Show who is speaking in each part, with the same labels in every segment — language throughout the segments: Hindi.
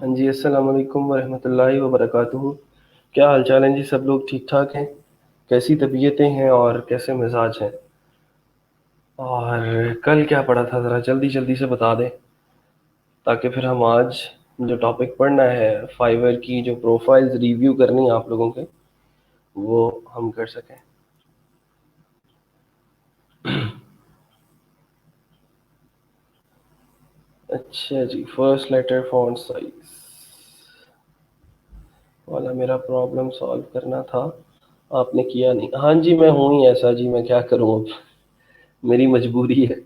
Speaker 1: हाँ जी, अस्सलाम वालेकुम वरहमतुल्लाहि वबरकातुहू। क्या हाल चाल है जी? सब लोग ठीक ठाक हैं? कैसी तबीयतें हैं और कैसे मिजाज हैं? और कल क्या पढ़ा था, ज़रा जल्दी जल्दी से बता दें ताकि फिर हम आज जो टॉपिक पढ़ना है, फाइवर की जो प्रोफाइल्स रिव्यू करनी है आप लोगों के, वो हम कर सकें। अच्छा जी, फर्स्ट लेटर फॉन्ट साइज वाला मेरा प्रॉब्लम सॉल्व करना था, आपने किया नहीं। हाँ जी, मैं हूँ ही ऐसा जी, मैं क्या करूँ अब, मेरी मजबूरी है।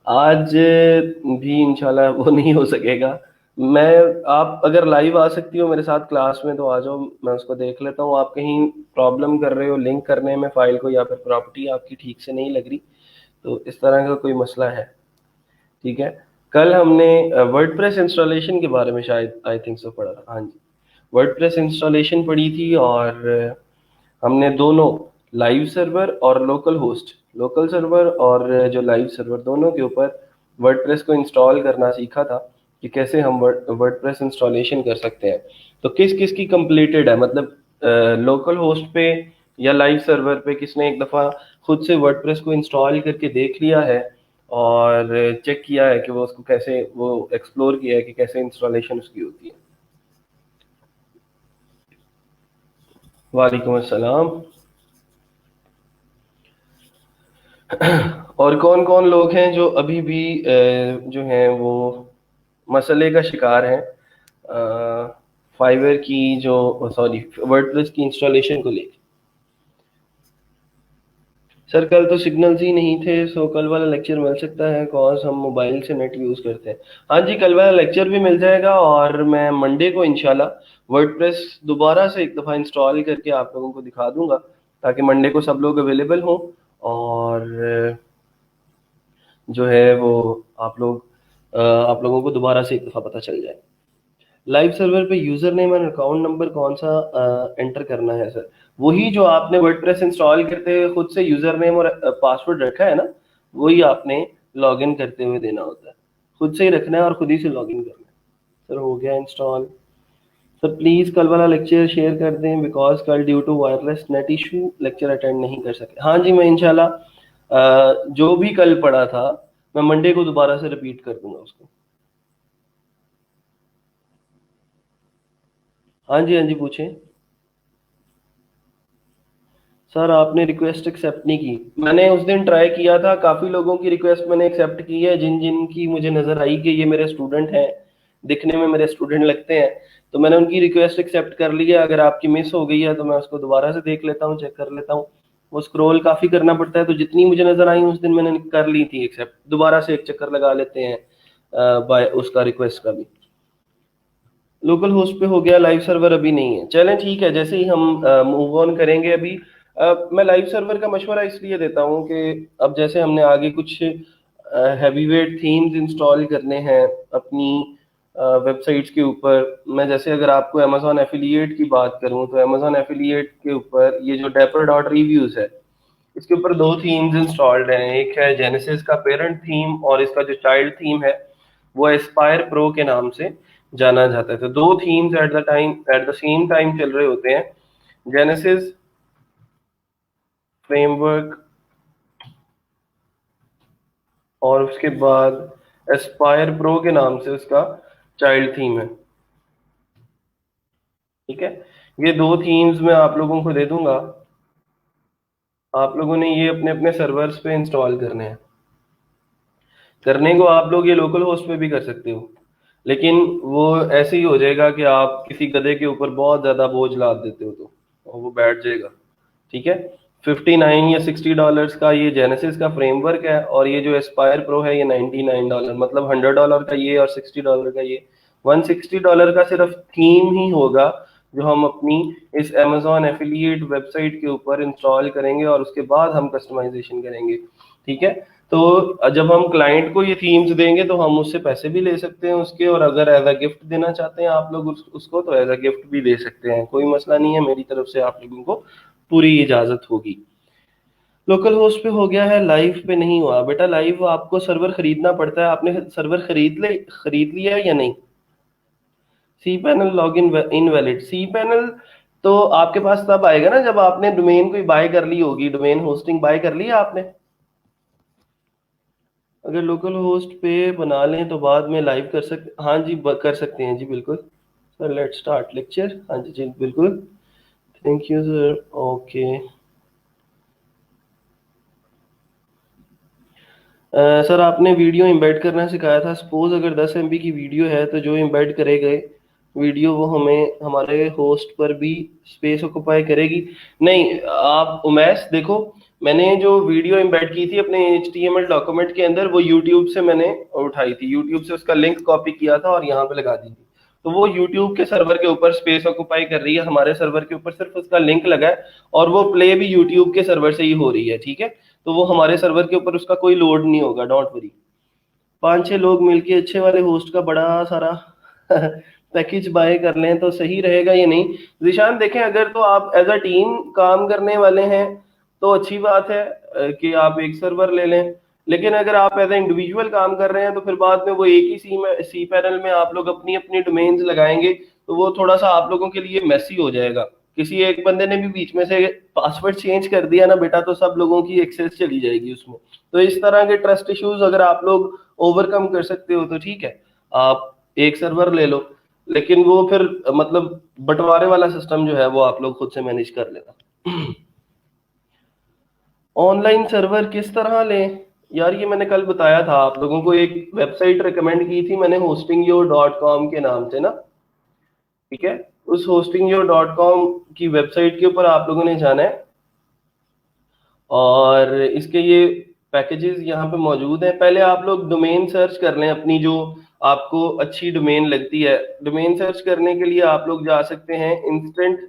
Speaker 1: आज भी इंशाल्लाह वो नहीं हो सकेगा। मैं आप अगर लाइव आ सकती हो मेरे साथ क्लास में तो आ जाओ, मैं उसको देख लेता हूँ। आप कहीं प्रॉब्लम कर रहे हो लिंक करने में फाइल को, या फिर प्रॉपर्टी आपकी ठीक से नहीं लग रही, तो इस तरह का कोई मसला है। ठीक है। कल हमने वर्डप्रेस इंस्टॉलेशन के बारे में शायद आई थिंक सो पढ़ा था। हाँ जी, वर्डप्रेस इंस्टॉलेशन पढ़ी थी। और हमने दोनों लाइव सर्वर और लोकल होस्ट, लोकल सर्वर और जो लाइव सर्वर, दोनों के ऊपर वर्डप्रेस को इंस्टॉल करना सीखा था कि कैसे हम वर्डप्रेस इंस्टॉलेशन कर सकते हैं। तो किस किस की कंप्लीटेड है, मतलब लोकल होस्ट पे या लाइव सर्वर पे किसने एक दफ़ा खुद से वर्डप्रेस को इंस्टॉल करके देख लिया है और चेक किया है कि वो उसको कैसे, वो एक्सप्लोर किया है कि कैसे इंस्टॉलेशन उसकी होती है। वालेकुम अस्सलाम। और कौन कौन लोग हैं जो अभी भी जो हैं वो मसले का शिकार हैं फाइवर की जो, सॉरी, वर्डप्रेस की इंस्टॉलेशन को लेकर? सर कल तो सिग्नल्स ही नहीं थे, सो कल वाला लेक्चर मिल सकता है कॉज हम मोबाइल से नेट यूज़ करते हैं। हाँ जी, कल वाला लेक्चर भी मिल जाएगा और मैं मंडे को इंशाल्लाह वर्डप्रेस दोबारा से एक दफ़ा इंस्टॉल करके आप लोगों को दिखा दूंगा, ताकि मंडे को सब लोग अवेलेबल हों और जो है वो आप लोगों को दोबारा से एक दफ़ा पता चल जाए। लाइव सर्वर पे यूजर नेम और अकाउंट नंबर कौन सा एंटर करना है सर? वही जो आपने वर्डप्रेस इंस्टॉल करते हुए खुद से यूजर नेम और पासवर्ड रखा है ना, वही आपने लॉगिन करते हुए देना होता है। खुद से ही रखना है और खुद ही से लॉगिन करना है। सर हो गया इंस्टॉल। सर प्लीज कल वाला लेक्चर शेयर कर दें, बिकॉज कल due to wireless net issue lecture attend नहीं कर सके। हाँ जी, मैं इंशाल्लाह जो भी कल पढ़ा था मैं मंडे को दोबारा से रिपीट कर दूंगा उसको। हाँ जी, हाँ जी, पूछें। सर आपने रिक्वेस्ट एक्सेप्ट नहीं की। मैंने उस दिन ट्राई किया था, काफ़ी लोगों की रिक्वेस्ट मैंने एक्सेप्ट की है, जिन जिन की मुझे नज़र आई कि ये मेरे स्टूडेंट हैं, दिखने में मेरे स्टूडेंट लगते हैं, तो मैंने उनकी रिक्वेस्ट एक्सेप्ट कर ली है। अगर आपकी मिस हो गई है तो मैं उसको दोबारा से देख लेता हूँ, चेक कर लेता हूँ। वो स्क्रॉल काफ़ी करना पड़ता है, तो जितनी मुझे नज़र आई उस दिन मैंने कर ली थी एक्सेप्ट। दोबारा से एक चक्कर लगा लेते हैं बाय उसका रिक्वेस्ट का भी। लोकल होस्ट पे हो गया, लाइव सर्वर अभी नहीं है। चलें ठीक है, जैसे ही हम मूव ऑन करेंगे अभी। मैं लाइव सर्वर का मशवरा इसलिए देता हूँ कि अब जैसे हमने आगे कुछ हैवीवेट थीम्स इंस्टॉल करने हैं अपनी वेबसाइट्स के ऊपर। मैं जैसे अगर आपको अमेजोन एफिलिएट की बात करूँ तो अमेजोन एफिलिएट के ऊपर ये जो डेपर डॉट रिव्यूज है, इसके ऊपर दो थीम्स इंस्टॉल्ड हैं। एक है जेनेसिस का पेरेंट थीम और इसका जो चाइल्ड थीम है वो एस्पायर प्रो के नाम से जाना जाता है। तो दो themes at the same time चल रहे होते हैं। जेनेसिस फ्रेमवर्क और उसके बाद एस्पायर प्रो के नाम से उसका चाइल्ड थीम है। ठीक है, ये दो थीम्स मैं आप लोगों को दे दूंगा। आप लोगों ने ये अपने अपने सर्वर्स पे इंस्टॉल करने हैं। करने को आप लोग ये लोकल होस्ट पे भी कर सकते हो, लेकिन वो ऐसे ही हो जाएगा कि आप किसी गधे के ऊपर बहुत ज़्यादा बोझ लाद देते हो तो, और वो बैठ जाएगा। ठीक है। 59 या $60 का ये जेनेसिस का फ्रेमवर्क है, और ये जो एस्पायर प्रो है ये $99, मतलब $100 का ये और $60 का ये। $160 का सिर्फ थीम ही होगा जो हम अपनी इस अमेजोन एफिलिएट वेबसाइट के ऊपर इंस्टॉल करेंगे, और उसके बाद हम कस्टमाइजेशन करेंगे। ठीक है। तो जब हम क्लाइंट को ये थीम्स देंगे तो हम उससे पैसे भी ले सकते हैं उसके, और अगर एज अ गिफ्ट देना चाहते हैं आप लोग उसको, तो एज अ गिफ्ट भी दे सकते हैं, कोई मसला नहीं है। मेरी तरफ से आप लोगों को पूरी इजाजत होगी। लोकल होस्ट पे हो गया है, लाइव पे नहीं हुआ बेटा। लाइव आपको सर्वर खरीदना पड़ता है। आपने सर्वर खरीद लिया है या नहीं? CPanel log in invalid. CPanel तो आपके पास तब आएगा ना जब आपने डोमेन कोई बाय कर ली होगी, डोमेन होस्टिंग बाय कर ली है आपने। अगर लोकल होस्ट पे बना लें तो बाद में लाइव कर सकते, हाँ जी कर सकते हैं जी बिल्कुल। सर लेट्स स्टार्ट लेक्चर, हाँ जी जी बिल्कुल। Thank you sir, okay. Sir आपने वीडियो एम्बेड करना सिखाया था। सपोज अगर 10 MB की वीडियो है तो जो एम्बेड करे गए वीडियो वो हमें हमारे होस्ट पर भी स्पेस ऑक्युपाई करेगी। नहीं आप उमैस देखो, मैंने जो वीडियो एम्बेड की थी अपने HTML डॉक्यूमेंट के अंदर वो यूट्यूब से मैंने उठाई थी, यूट्यूब से उसका लिंक कॉपी किया था और यहाँ पे लगा दी थी। तो वो यूट्यूब के सर्वर के ऊपर स्पेस ऑक्युपाई कर रही है, हमारे सर्वर के ऊपर सिर्फ उसका लिंक लगा है और वो प्ले भी यूट्यूब के सर्वर से ही हो रही है, ठीक है। तो वो हमारे सर्वर के ऊपर उसका कोई लोड नहीं होगा, डोंट वरी। 5-6 लोग मिलके अच्छे वाले होस्ट का बड़ा सारा पैकेज बाय कर लें तो सही रहेगा ये नहीं। जिशान देखें, अगर तो आप एज अ टीम काम करने वाले हैं तो अच्छी बात है कि आप एक सर्वर ले लें। लेकिन अगर आप एज ए इंडिविजुअल काम कर रहे हैं तो फिर बाद में वो एक ही सी पैनल में आप लोग अपनी अपनी डोमेन्स लगाएंगे तो वो थोड़ा सा आप लोगों के लिए मैसी हो जाएगा। किसी एक बंदे ने भी बीच में से पासवर्ड चेंज कर दिया ना बेटा तो सब लोगों की एक्सेस चली जाएगी उसमें। तो इस तरह के ट्रस्ट इश्यूज अगर आप लोग ओवरकम कर सकते हो तो ठीक है, आप एक सर्वर ले लो। लेकिन वो फिर मतलब बंटवारे वाला सिस्टम जो है वो आप लोग खुद से मैनेज कर लेना। ऑनलाइन सर्वर किस तरह लें यार, ये मैंने कल बताया था आप लोगों को, एक वेबसाइट रिकमेंड की थी मैंने hostingyo.com के नाम से ना, ठीक है। उस hostingyo.com की वेबसाइट के ऊपर आप लोगों ने जाना है और इसके ये पैकेजेस यहाँ पे मौजूद हैं। पहले आप लोग डोमेन सर्च कर लें अपनी जो आपको अच्छी डोमेन लगती है। डोमेन सर्च करने के लिए आप लोग जा सकते हैं इंस्टेंट,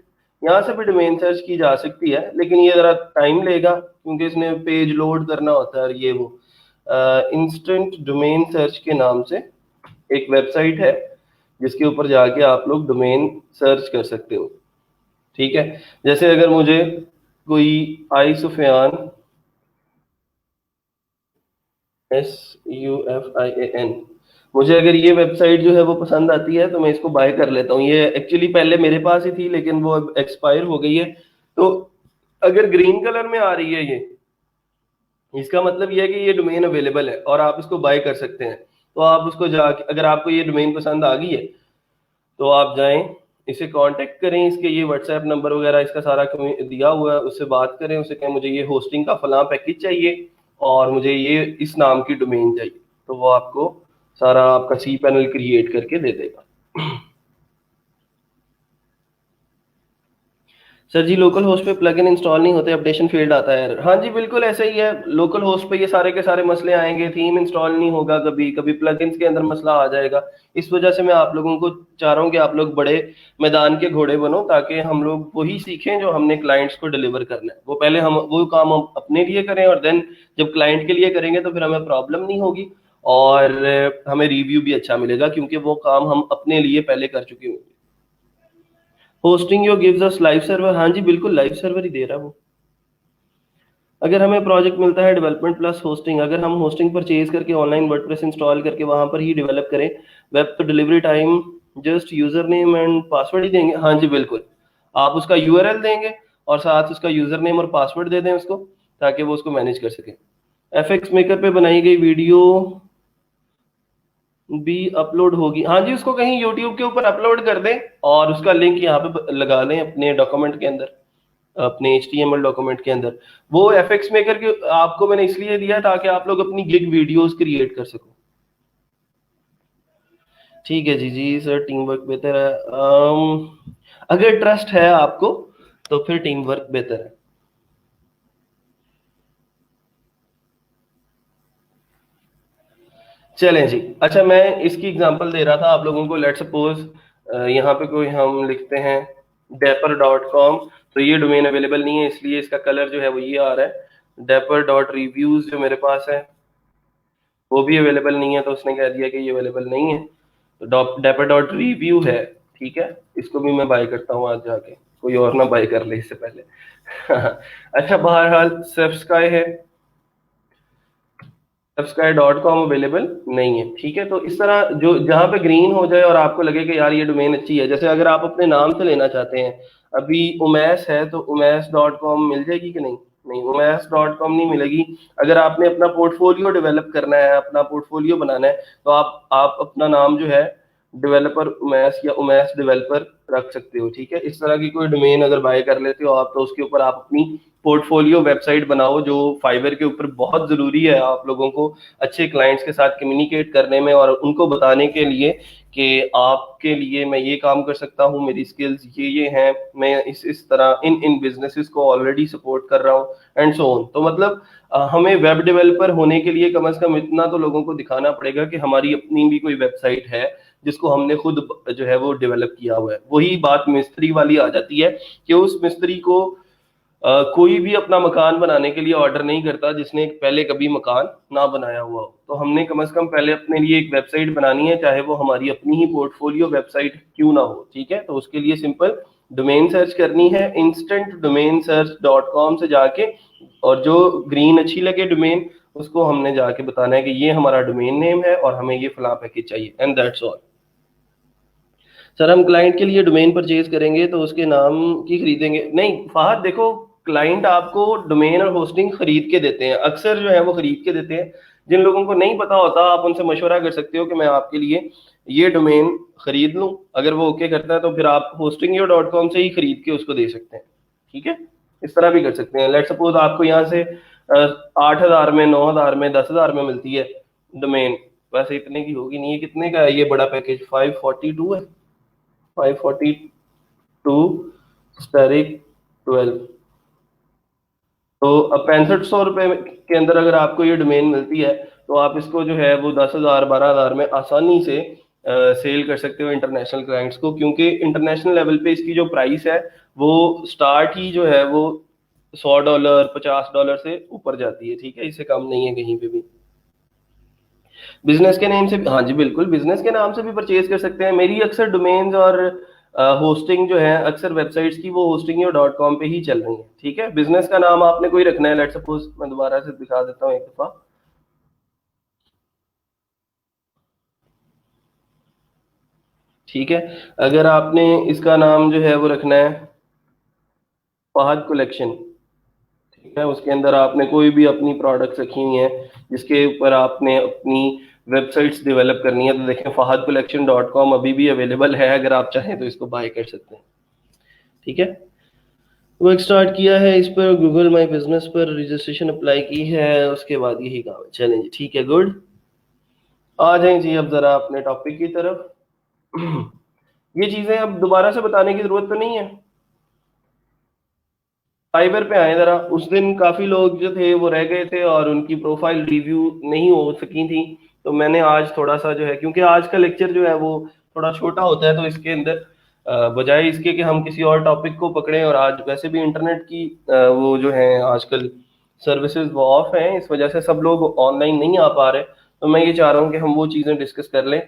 Speaker 1: यहाँ से भी डोमेन सर्च की जा सकती है लेकिन ये ज़रा टाइम लेगा क्योंकि इसने पेज लोड करना होता है और ये वो। इंस्टेंट डोमेन सर्च के नाम से एक वेबसाइट है जिसके ऊपर जाके आप लोग डोमेन सर्च कर सकते हो, ठीक है। जैसे अगर मुझे कोई आई सुफियान SUFIAN, मुझे अगर ये वेबसाइट जो है वो पसंद आती है तो मैं इसको बाय कर लेता हूँ। ये एक्चुअली पहले मेरे पास ही थी लेकिन वो अब एक्सपायर हो गई है। तो अगर ग्रीन कलर में आ रही है ये, इसका मतलब ये है कि ये डोमेन अवेलेबल है और आप इसको बाय कर सकते हैं। तो आप उसको जाके अगर आपको ये डोमेन पसंद आ गई है तो आप जाएं, इसे कांटेक्ट करें, इसके ये व्हाट्सएप नंबर वगैरह इसका सारा दिया हुआ है, उससे बात करें, उससे कहें मुझे ये होस्टिंग का फलां पैकेज चाहिए और मुझे ये इस नाम की डोमेन चाहिए, तो वो आपको सारा आपका सी पैनल क्रिएट करके दे देगा। सर जी लोकल होस्ट पे प्लगइन इंस्टॉल नहीं होते, अपडेशन फेल्ड आता है। हाँ जी बिल्कुल ऐसा ही है, लोकल होस्ट पे ये सारे के सारे मसले आएंगे, थीम इंस्टॉल नहीं होगा, कभी कभी प्लगइन्स के अंदर मसला आ जाएगा। इस वजह से मैं आप लोगों को चाह रहा हूँ कि आप लोग बड़े मैदान के घोड़े बनो ताकि हम लोग वही सीखें जो हमने क्लाइंट्स को डिलीवर करना है। वो पहले हम वो काम हम अपने लिए करें और देन जब क्लाइंट के लिए करेंगे तो फिर हमें प्रॉब्लम नहीं होगी और हमें रिव्यू भी अच्छा मिलेगा क्योंकि वो काम हम अपने लिए पहले कर चुके होंगे। होस्टिंग यो गिव्स अस लाइव सर्वर, हाँ जी बिल्कुल लाइव सर्वर ही दे रहा है वो। अगर हमें प्रोजेक्ट मिलता है डेवलपमेंट प्लस होस्टिंग, अगर हम होस्टिंग परचेज करके ऑनलाइन वर्डप्रेस इंस्टॉल करके वहां पर ही डेवलप करें वेब, तो delivery time just user name and password ही देंगे। हाँ जी बिल्कुल, आप उसका URL देंगे और साथ उसका यूजर नेम और पासवर्ड दे दें उसको ताकि वो उसको मैनेज कर सके। FX मेकर पे बनाई गई वीडियो भी अपलोड होगी, हाँ जी उसको कहीं यूट्यूब के ऊपर अपलोड कर दें और उसका लिंक यहाँ पे लगा लें अपने डॉक्यूमेंट के अंदर, अपने HTML डॉक्यूमेंट के अंदर। वो FX मेकर के आपको मैंने इसलिए दिया ताकि आप लोग अपनी गिग वीडियोस क्रिएट कर सको। ठीक है जी जी सर, टीम वर्क बेहतर है। अगर ट्रस्ट है आपको तो फिर टीम वर्क बेहतर है। चलें जी, अच्छा मैं इसकी एग्जांपल दे रहा था आप लोगों को। लेट सपोज यहाँ पे कोई हम लिखते हैं dapper.com, तो ये डोमेन अवेलेबल नहीं है इसलिए इसका कलर जो है वो ये आ रहा है। dapper.reviews जो मेरे पास है वो भी अवेलेबल नहीं है तो उसने कह दिया कि ये अवेलेबल नहीं है। तो dapper.review है, ठीक है, इसको भी मैं बाय करता हूँ आज जाके, कोई और ना बाय कर ले इससे पहले। अच्छा बहरहाल सबस्क्राइब है, sky.com अवेलेबल नहीं है, ठीक है। तो इस तरह जो जहाँ पे ग्रीन हो जाए और आपको लगे कि यार ये डोमेन अच्छी है, जैसे अगर आप अपने नाम से लेना चाहते हैं, अभी उमैस है तो umays.com मिल जाएगी कि नहीं? नहीं, umays.com नहीं मिलेगी। अगर आपने अपना पोर्टफोलियो डेवलप करना है, अपना पोर्टफोलियो बनाना है, तो आप अपना नाम जो है डेवलपर उमैस या उमैस डेवलपर रख सकते हो, ठीक है। इस तरह की कोई डोमेन अगर बाय कर लेते हो आप, तो उसके ऊपर आप अपनी पोर्टफोलियो वेबसाइट बनाओ, जो फाइवर के ऊपर बहुत जरूरी है आप लोगों को अच्छे क्लाइंट्स के साथ कम्युनिकेट करने में, और उनको बताने के लिए कि आपके लिए मैं ये काम कर सकता हूँ, मेरी स्किल्स ये हैं, मैं इस तरह इन इन बिजनेसेस को ऑलरेडी सपोर्ट कर रहा हूँ, एंड सो ऑन। तो मतलब हमें वेब डेवलपर होने के लिए कम से कम इतना तो लोगों को दिखाना पड़ेगा कि हमारी अपनी भी कोई वेबसाइट है जिसको हमने खुद जो है वो डेवलप किया हुआ है। वही बात मिस्त्री वाली आ जाती है कि उस मिस्त्री को कोई भी अपना मकान बनाने के लिए ऑर्डर नहीं करता जिसने पहले कभी मकान ना बनाया हुआ हो। तो हमने कम से कम पहले अपने लिए एक वेबसाइट बनानी है, चाहे वो हमारी अपनी ही पोर्टफोलियो वेबसाइट क्यों ना हो, ठीक है। तो उसके लिए सिंपल डोमेन सर्च करनी है, instantdomainsearch.com से जाके, और जो ग्रीन अच्छी लगे डोमेन, उसको हमने जाके बताना है कि ये हमारा डोमेन नेम है और हमें ये फला पैकेज चाहिए, एंड दैट्स ऑल। सर हम क्लाइंट के लिए डोमेन परचेज करेंगे तो उसके नाम की खरीदेंगे? नहीं फहद, देखो क्लाइंट आपको डोमेन और होस्टिंग खरीद के देते हैं, अक्सर जो है वो खरीद के देते हैं। जिन लोगों को नहीं पता होता, आप उनसे मशवरा कर सकते हो कि मैं आपके लिए ये डोमेन खरीद लूं। अगर वो ओके करता है तो फिर आप hostingyo.com से ही खरीद के उसको दे सकते हैं, ठीक है। इस तरह भी कर सकते हैं। लेट सपोज आपको यहाँ से 8,000 में, 9,000 में, 10,000 में मिलती है डोमेन, वैसे इतने की होगी नहीं, ये कितने का है ये बड़ा पैकेज? 542 है, 542 स्टेरिक 12। तो अब 6500 रुपये के अंदर अगर आपको ये डोमेन मिलती है, तो आप इसको जो है वो 10,000 12,000 में आसानी से सेल कर सकते हो इंटरनेशनल क्लाइंट्स को, क्योंकि इंटरनेशनल लेवल पे इसकी जो प्राइस है वो स्टार्ट ही जो है वो $100 $50 से ऊपर जाती है, ठीक है। इससे कम नहीं है कहीं पे भी। बिजनेस के नेम से, हाँ जी बिल्कुल, बिजनेस के नाम से भी परचेज कर सकते हैं। मेरी अक्सर डोमेन्स और होस्टिंग जो है अक्सर वेबसाइट्स की वो hostingyo.com पे ही चल रही है, ठीक है। बिजनेस का नाम आपने कोई रखना है, लेट सपोज मैं दोबारा से दिखा देता हूँ एक दफा। ठीक है, अगर आपने इसका नाम जो है वो रखना है फहद कलेक्शन, ठीक है, उसके अंदर आपने कोई भी अपनी प्रोडक्ट्स रखी हुई हैं जिसके ऊपर आपने अपनी वेबसाइट्स डेवलप करनी है, तो देखें fahadcollection.com अभी भी अवेलेबल है, अगर आप चाहें तो इसको बाय कर सकते हैं, ठीक है। वर्क स्टार्ट किया है इस पर, गूगल माई बिजनेस पर रजिस्ट्रेशन अप्लाई की है, उसके बाद यही काम है। चलें जी, ठीक है, गुड। आ जाएं जी अब जरा अपने टॉपिक की तरफ। ये चीजें अब दोबारा से बताने की जरूरत तो नहीं है। फाइबर पे आए जरा। उस दिन काफी लोग जो थे वो रह गए थे और उनकी प्रोफाइल रिव्यू नहीं हो सकी थी, तो मैंने आज थोड़ा सा जो है, क्योंकि आज का लेक्चर जो है वो थोड़ा छोटा होता है, तो इसके अंदर बजाय इसके कि हम किसी और टॉपिक को पकड़ें, और आज वैसे भी इंटरनेट की वो जो है आजकल सर्विसेज वो ऑफ हैं, इस वजह से सब लोग ऑनलाइन नहीं आ पा रहे। तो मैं ये चाह रहा हूँ कि हम वो चीज़ें डिस्कस कर लें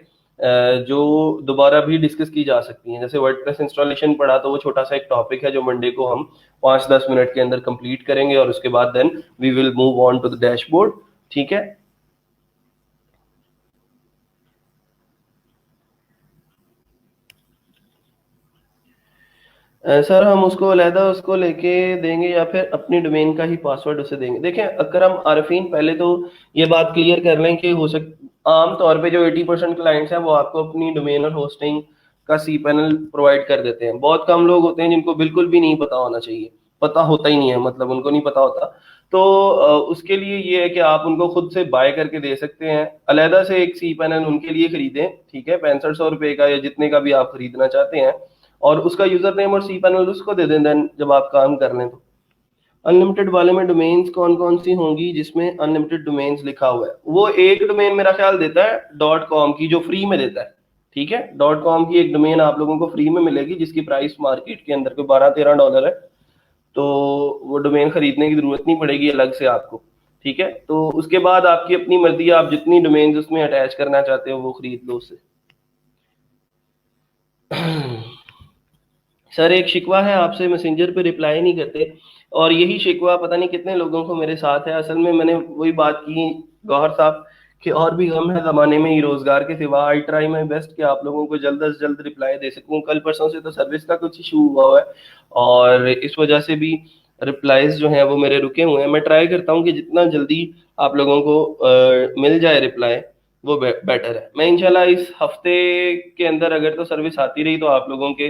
Speaker 1: जो दोबारा भी डिस्कस की जा सकती हैं। जैसे वर्डप्रेस इंस्टॉलेशन पढ़ा, तो वो छोटा सा एक टॉपिक है जो मंडे को हम 5-10 मिनट के अंदर कंप्लीट करेंगे, और उसके बाद then we will move on to the dashboard, ठीक है। सर हम उसको अलहदा उसको लेके देंगे या फिर अपनी डोमेन का ही पासवर्ड उसे देंगे? देखें अकरम आरफीन, पहले तो ये बात क्लियर कर लें कि हो सक आम तौर पे जो 80% क्लाइंट्स हैं वो आपको अपनी डोमेन और होस्टिंग का सी पैनल प्रोवाइड कर देते हैं। बहुत कम लोग होते हैं जिनको बिल्कुल भी नहीं पता होना चाहिए, पता होता ही नहीं है, मतलब उनको नहीं पता होता। तो उसके लिए ये है कि आप उनको खुद से बाय करके दे सकते हैं, अलहदा से एक सी पैनल उनके लिए खरीदें, ठीक है, 6500 रुपये का या जितने का भी आप खरीदना चाहते हैं, और उसका यूजर नेम और सी पैनल उसको दे दें, देन जब आप काम कर लें तो। अनलिमिटेड वाले में डोमेन्स कौन कौन सी होंगी जिसमें अनलिमिटेड डोमेन्स लिखा हुआ है? वो एक डोमेन मेरा ख्याल देता है डॉट कॉम की, जो फ्री में देता है, ठीक है। डॉट कॉम की एक डोमेन आप लोगों को फ्री में मिलेगी जिसकी प्राइस मार्केट के अंदर कोई $12-13 है। तो वो डोमेन खरीदने की जरूरत नहीं पड़ेगी अलग से आपको, ठीक है। तो उसके बाद आपकी अपनी मर्जी, आप जितनी डोमेन्स उसमें अटैच करना चाहते हो वो खरीद लो उससे। सर एक शिकवा है आपसे, मैसेंजर पे रिप्लाई नहीं करते। और यही शिकवा पता नहीं कितने लोगों को मेरे साथ है। असल में मैंने वही बात की गौहर साहब कि और भी गम है ज़माने में ही रोज़गार के सिवा। आई ट्राई माई बेस्ट कि आप लोगों को जल्द से जल्द रिप्लाई दे सकूं। कल परसों से तो सर्विस का कुछ इशू हुआ है और इस वजह से भी रिप्लाईज जो हैं वो मेरे रुके हुए हैं। मैं ट्राई करता हूँ कि जितना जल्दी आप लोगों को मिल जाए रिप्लाई वो बेटर है। मैं इंशाल्लाह इस हफ्ते के अंदर अगर तो सर्विस आती रही तो आप लोगों के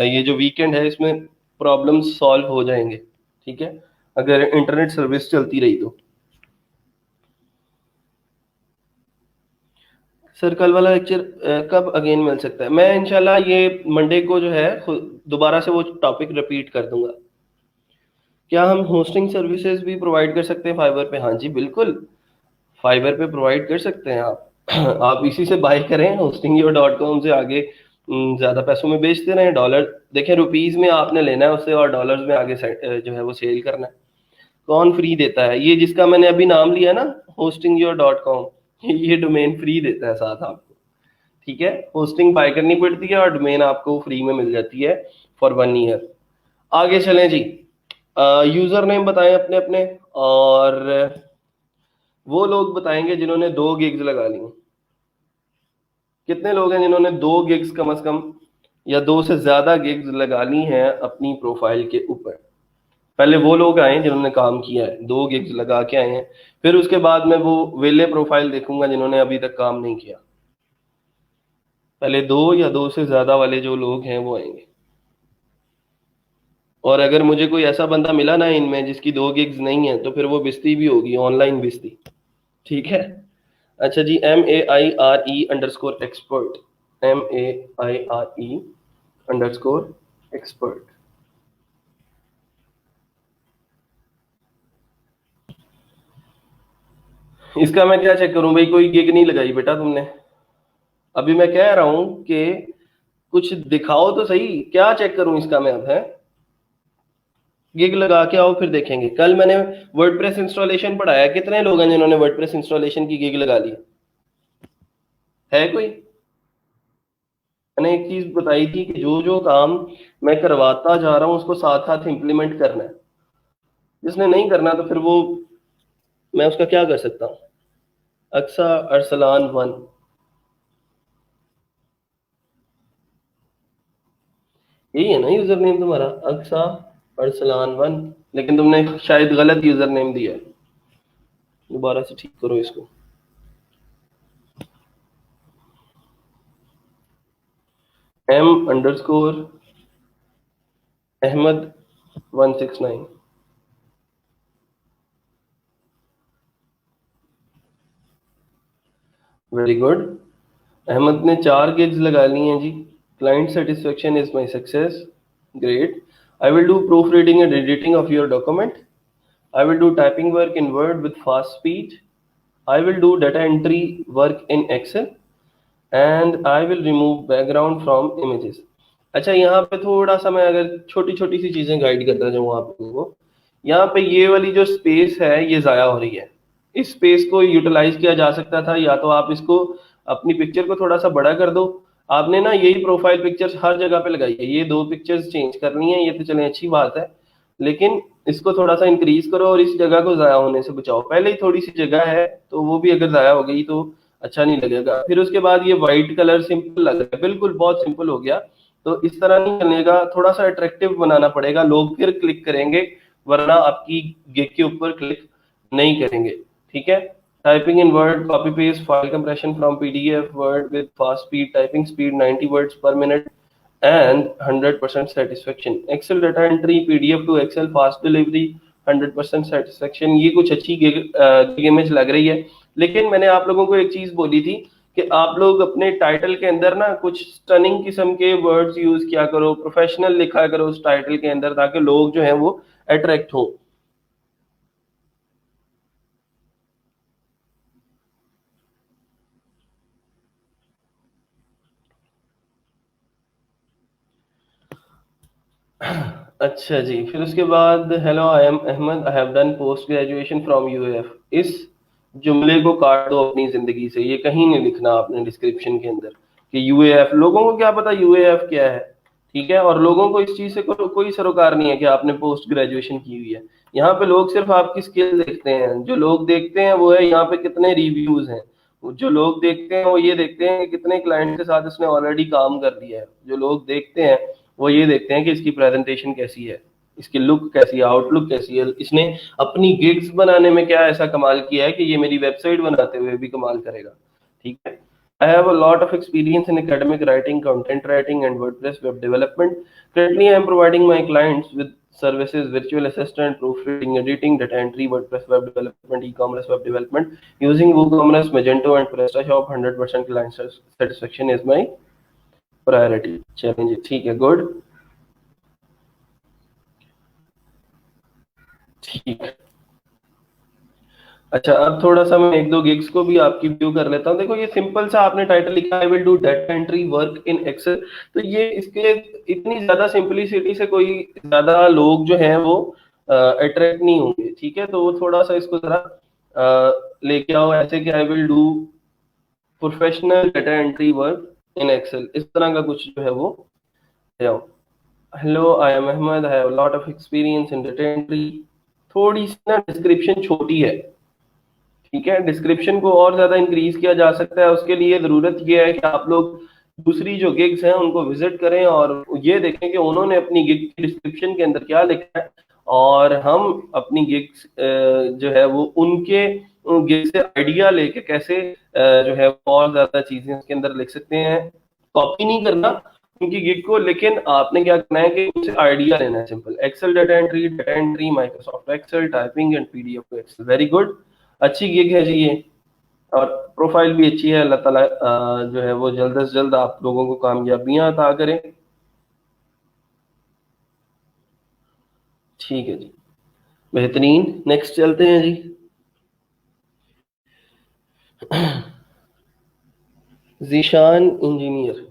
Speaker 1: ये जो वीकेंड है इसमें प्रॉब्लम सॉल्व हो जाएंगे, ठीक है, अगर इंटरनेट सर्विस चलती रही तो। सर कल वाला लेक्चर कब अगेन मिल सकता है? मैं इंशाल्लाह ये मंडे को जो है दोबारा से वो टॉपिक रिपीट कर दूंगा। क्या हम होस्टिंग सर्विसेज भी प्रोवाइड कर सकते हैं फाइवर पे? हाँ जी बिल्कुल, फाइवर पे प्रोवाइड कर सकते हैं आप। आप इसी से बाय करें, hostingyo.com से आगे ज्यादा पैसों में बेचते रहें। डॉलर देखें, रुपीज में आपने लेना है उससे और डॉलर्स में आगे जो है वो सेल करना है। कौन फ्री देता है? ये जिसका मैंने अभी नाम लिया ना, hostingyo.com, ये डोमेन फ्री देता है साथ आपको, ठीक है। होस्टिंग बाय करनी पड़ती है और डोमेन आपको फ्री में मिल जाती है फॉर 1 ईयर। आगे चलें जी, यूजर नेम बताएं अपने अपने, और वो लोग बताएंगे जिन्होंने 2 गिग्स लगा ली। कितने लोग हैं जिन्होंने 2 गिग्स कम से कम या 2 से ज्यादा गिग्स लगा ली हैं अपनी प्रोफाइल के ऊपर? पहले वो लोग आए जिन्होंने काम किया है, 2 गिग्स लगा के आए हैं, फिर उसके बाद मैं वो वेले प्रोफाइल देखूंगा जिन्होंने अभी तक काम नहीं किया। पहले 2 या 2 से ज्यादा वाले जो लोग हैं वो आएंगे। और अगर मुझे कोई ऐसा बंदा मिला ना इनमें जिसकी 2 गिग्स नहीं है तो फिर वो बिस्ती भी होगी, ऑनलाइन बिस्ती, ठीक है। अच्छा जी, MAIRE_expert, MAIRE_expert। इसका मैं क्या चेक करूं भाई? कोई गिग नहीं लगाई बेटा तुमने। अभी मैं कह रहा हूं कि कुछ दिखाओ तो सही, क्या चेक करूं इसका मैं? अब है गिग लगा के आओ फिर देखेंगे। कल मैंने वर्डप्रेस इंस्टॉलेशन पढ़ाया, कितने लोग हैं जिन्होंने वर्डप्रेस इंस्टॉलेशन की गिग लगा ली है? कोई? मैंने एक चीज बताई थी कि जो जो काम मैं करवाता जा रहा हूं उसको साथ साथ इम्प्लीमेंट करना है। जिसने नहीं करना तो फिर वो मैं उसका क्या कर सकता हूँ? अक्सा अरसलान 1, यही है ना यूजर नेम तुम्हारा? अक्सा अरसलान 1, लेकिन तुमने शायद गलत यूजर नेम दिया है। दोबारा से ठीक करो इसको। M_Ahmed169। Very good. अहमद ने 4 गिग्स लगा ली हैं जी। Client satisfaction is my success, great. I will do proof reading and editing of your document. I will do typing work in Word with fast speed. I will do data entry work in Excel and I will remove background from images. अच्छा, यहाँ पे थोड़ा सा मैं अगर छोटी छोटी सी चीजें गाइड करता जाऊँ आप लोगों को। यहाँ पे ये वाली जो स्पेस है ये जाया हो रही है। इस स्पेस को यूटिलाइज किया जा सकता था, या तो आप इसको अपनी पिक्चर को थोड़ा सा बड़ा कर दो। आपने ना यही प्रोफाइल पिक्चर्स हर जगह पे लगाई है, ये 2 पिक्चर्स चेंज करनी है, ये तो चले अच्छी बात है, लेकिन इसको थोड़ा सा इंक्रीज करो और इस जगह को जाया होने से बचाओ। पहले ही थोड़ी सी जगह है तो वो भी अगर जाया हो गई तो अच्छा नहीं लगेगा। फिर उसके बाद ये व्हाइट कलर सिंपल लग रहा है, बिल्कुल बहुत सिंपल हो गया। तो इस तरह नहीं चलेगा, थोड़ा सा अट्रैक्टिव बनाना पड़ेगा, लोग फिर क्लिक करेंगे, वरना आपकी गिग के ऊपर क्लिक नहीं करेंगे, ठीक है। Typing in word, copy paste, file compression from PDF word with fast speed, typing speed 90 words पर minute and 100% satisfaction. Excel data entry, PDF to Excel, fast delivery, 100% satisfaction। ये कुछ अच्छी गिग इमेज लग रही है, लेकिन मैंने आप लोगों को एक चीज बोली थी कि आप लोग अपने टाइटल के अंदर ना कुछ स्टनिंग किस्म के वर्ड्स यूज किया करो, प्रोफेशनल लिखा करो उस टाइटल के अंदर, ताकि लोग जो हैं वो अट्रैक्ट हो। अच्छा जी, फिर उसके बाद hello I am Ahmed, I have done post graduation from UF. इस जुमले को काट दो अपनी जिंदगी से, ये कहीं नहीं लिखना आपने डिस्क्रिप्शन के अंदर कि यूएएफ। लोगों को क्या पता यूएएफ क्या है? ठीक है, और लोगों को इस चीज से कोई सरोकार नहीं है कि आपने पोस्ट ग्रेजुएशन की हुई है। यहाँ पे लोग सिर्फ आपकी स्किल देखते हैं। जो लोग देखते हैं वो है यहाँ पे कितने रिव्यूज हैं। जो लोग देखते हैं वो ये देखते हैं कि कितने क्लाइंट के साथ इसने ऑलरेडी काम कर लिया है। जो लोग देखते हैं वो ये देखते हैं कि इसकी प्रेजेंटेशन कैसी है, इसकी लुक कैसी है, आउटलुक कैसी है, इसने अपनी गिग्स बनाने में क्या ऐसा कमाल किया है कि ये मेरी वेबसाइट बनाते हुए भी कमाल करेगा। ठीक है। I have a lot of experience in academic writing, content writing, and WordPress web development. Currently, I am providing my clients with services, virtual assistant, proofreading, editing, data entry, WordPress web development, e-commerce web development. Using WooCommerce, Magento, and PrestaShop, 100% client satisfaction is my priority. Challenge. ठीक है, good. ठीक है। अच्छा, अब थोड़ा सा मैं एक दो गिग्स को भी आपकी व्यू कर लेता हूँ। देखो ये सिंपल सा आपने टाइटल लिखा, I will do data entry work in Excel. तो ये इसके इतनी ज्यादा सिंपलिसिटी से कोई ज्यादा लोग जो हैं वो अट्रैक्ट नहीं होंगे। ठीक है, तो वो थोड़ा सा इसको जरा लेके आओ ऐसे कि I will do professional data entry work in Excel, इस तरह का कुछ जो है वो ले आओ। Hello, I am Ahmed, I have lot of experience in data entry. थोड़ी सी ना डिस्क्रिप्शन छोटी है। ठीक है, डिस्क्रिप्शन को और ज्यादा इंक्रीज किया जा सकता है। उसके लिए जरूरत ये है कि आप लोग दूसरी जो गिग्स हैं उनको विजिट करें और ये देखें कि उन्होंने अपनी गिग की डिस्क्रिप्शन के अंदर क्या लिखा है, और हम अपनी गिग्स जो है वो उनके गिग से आइडिया लेके कैसे जो है और ज्यादा चीजें उसके अंदर लिख सकते हैं। कॉपी नहीं करना उनकी गिग को, लेकिन आपने क्या करना है कि उनसे आइडिया लेना है। Simple Excel data entry, Microsoft Excel, typing and PDF to Excel. Very good, अच्छी गिग है जी ये, और प्रोफाइल भी अच्छी है। अल्लाह ताला जो है वो जल्द से जल्द आप लोगों को कामयाबियां अता करें। ठीक है जी, बेहतरीन। नेक्स्ट चलते हैं जी। Zeeshan engineer.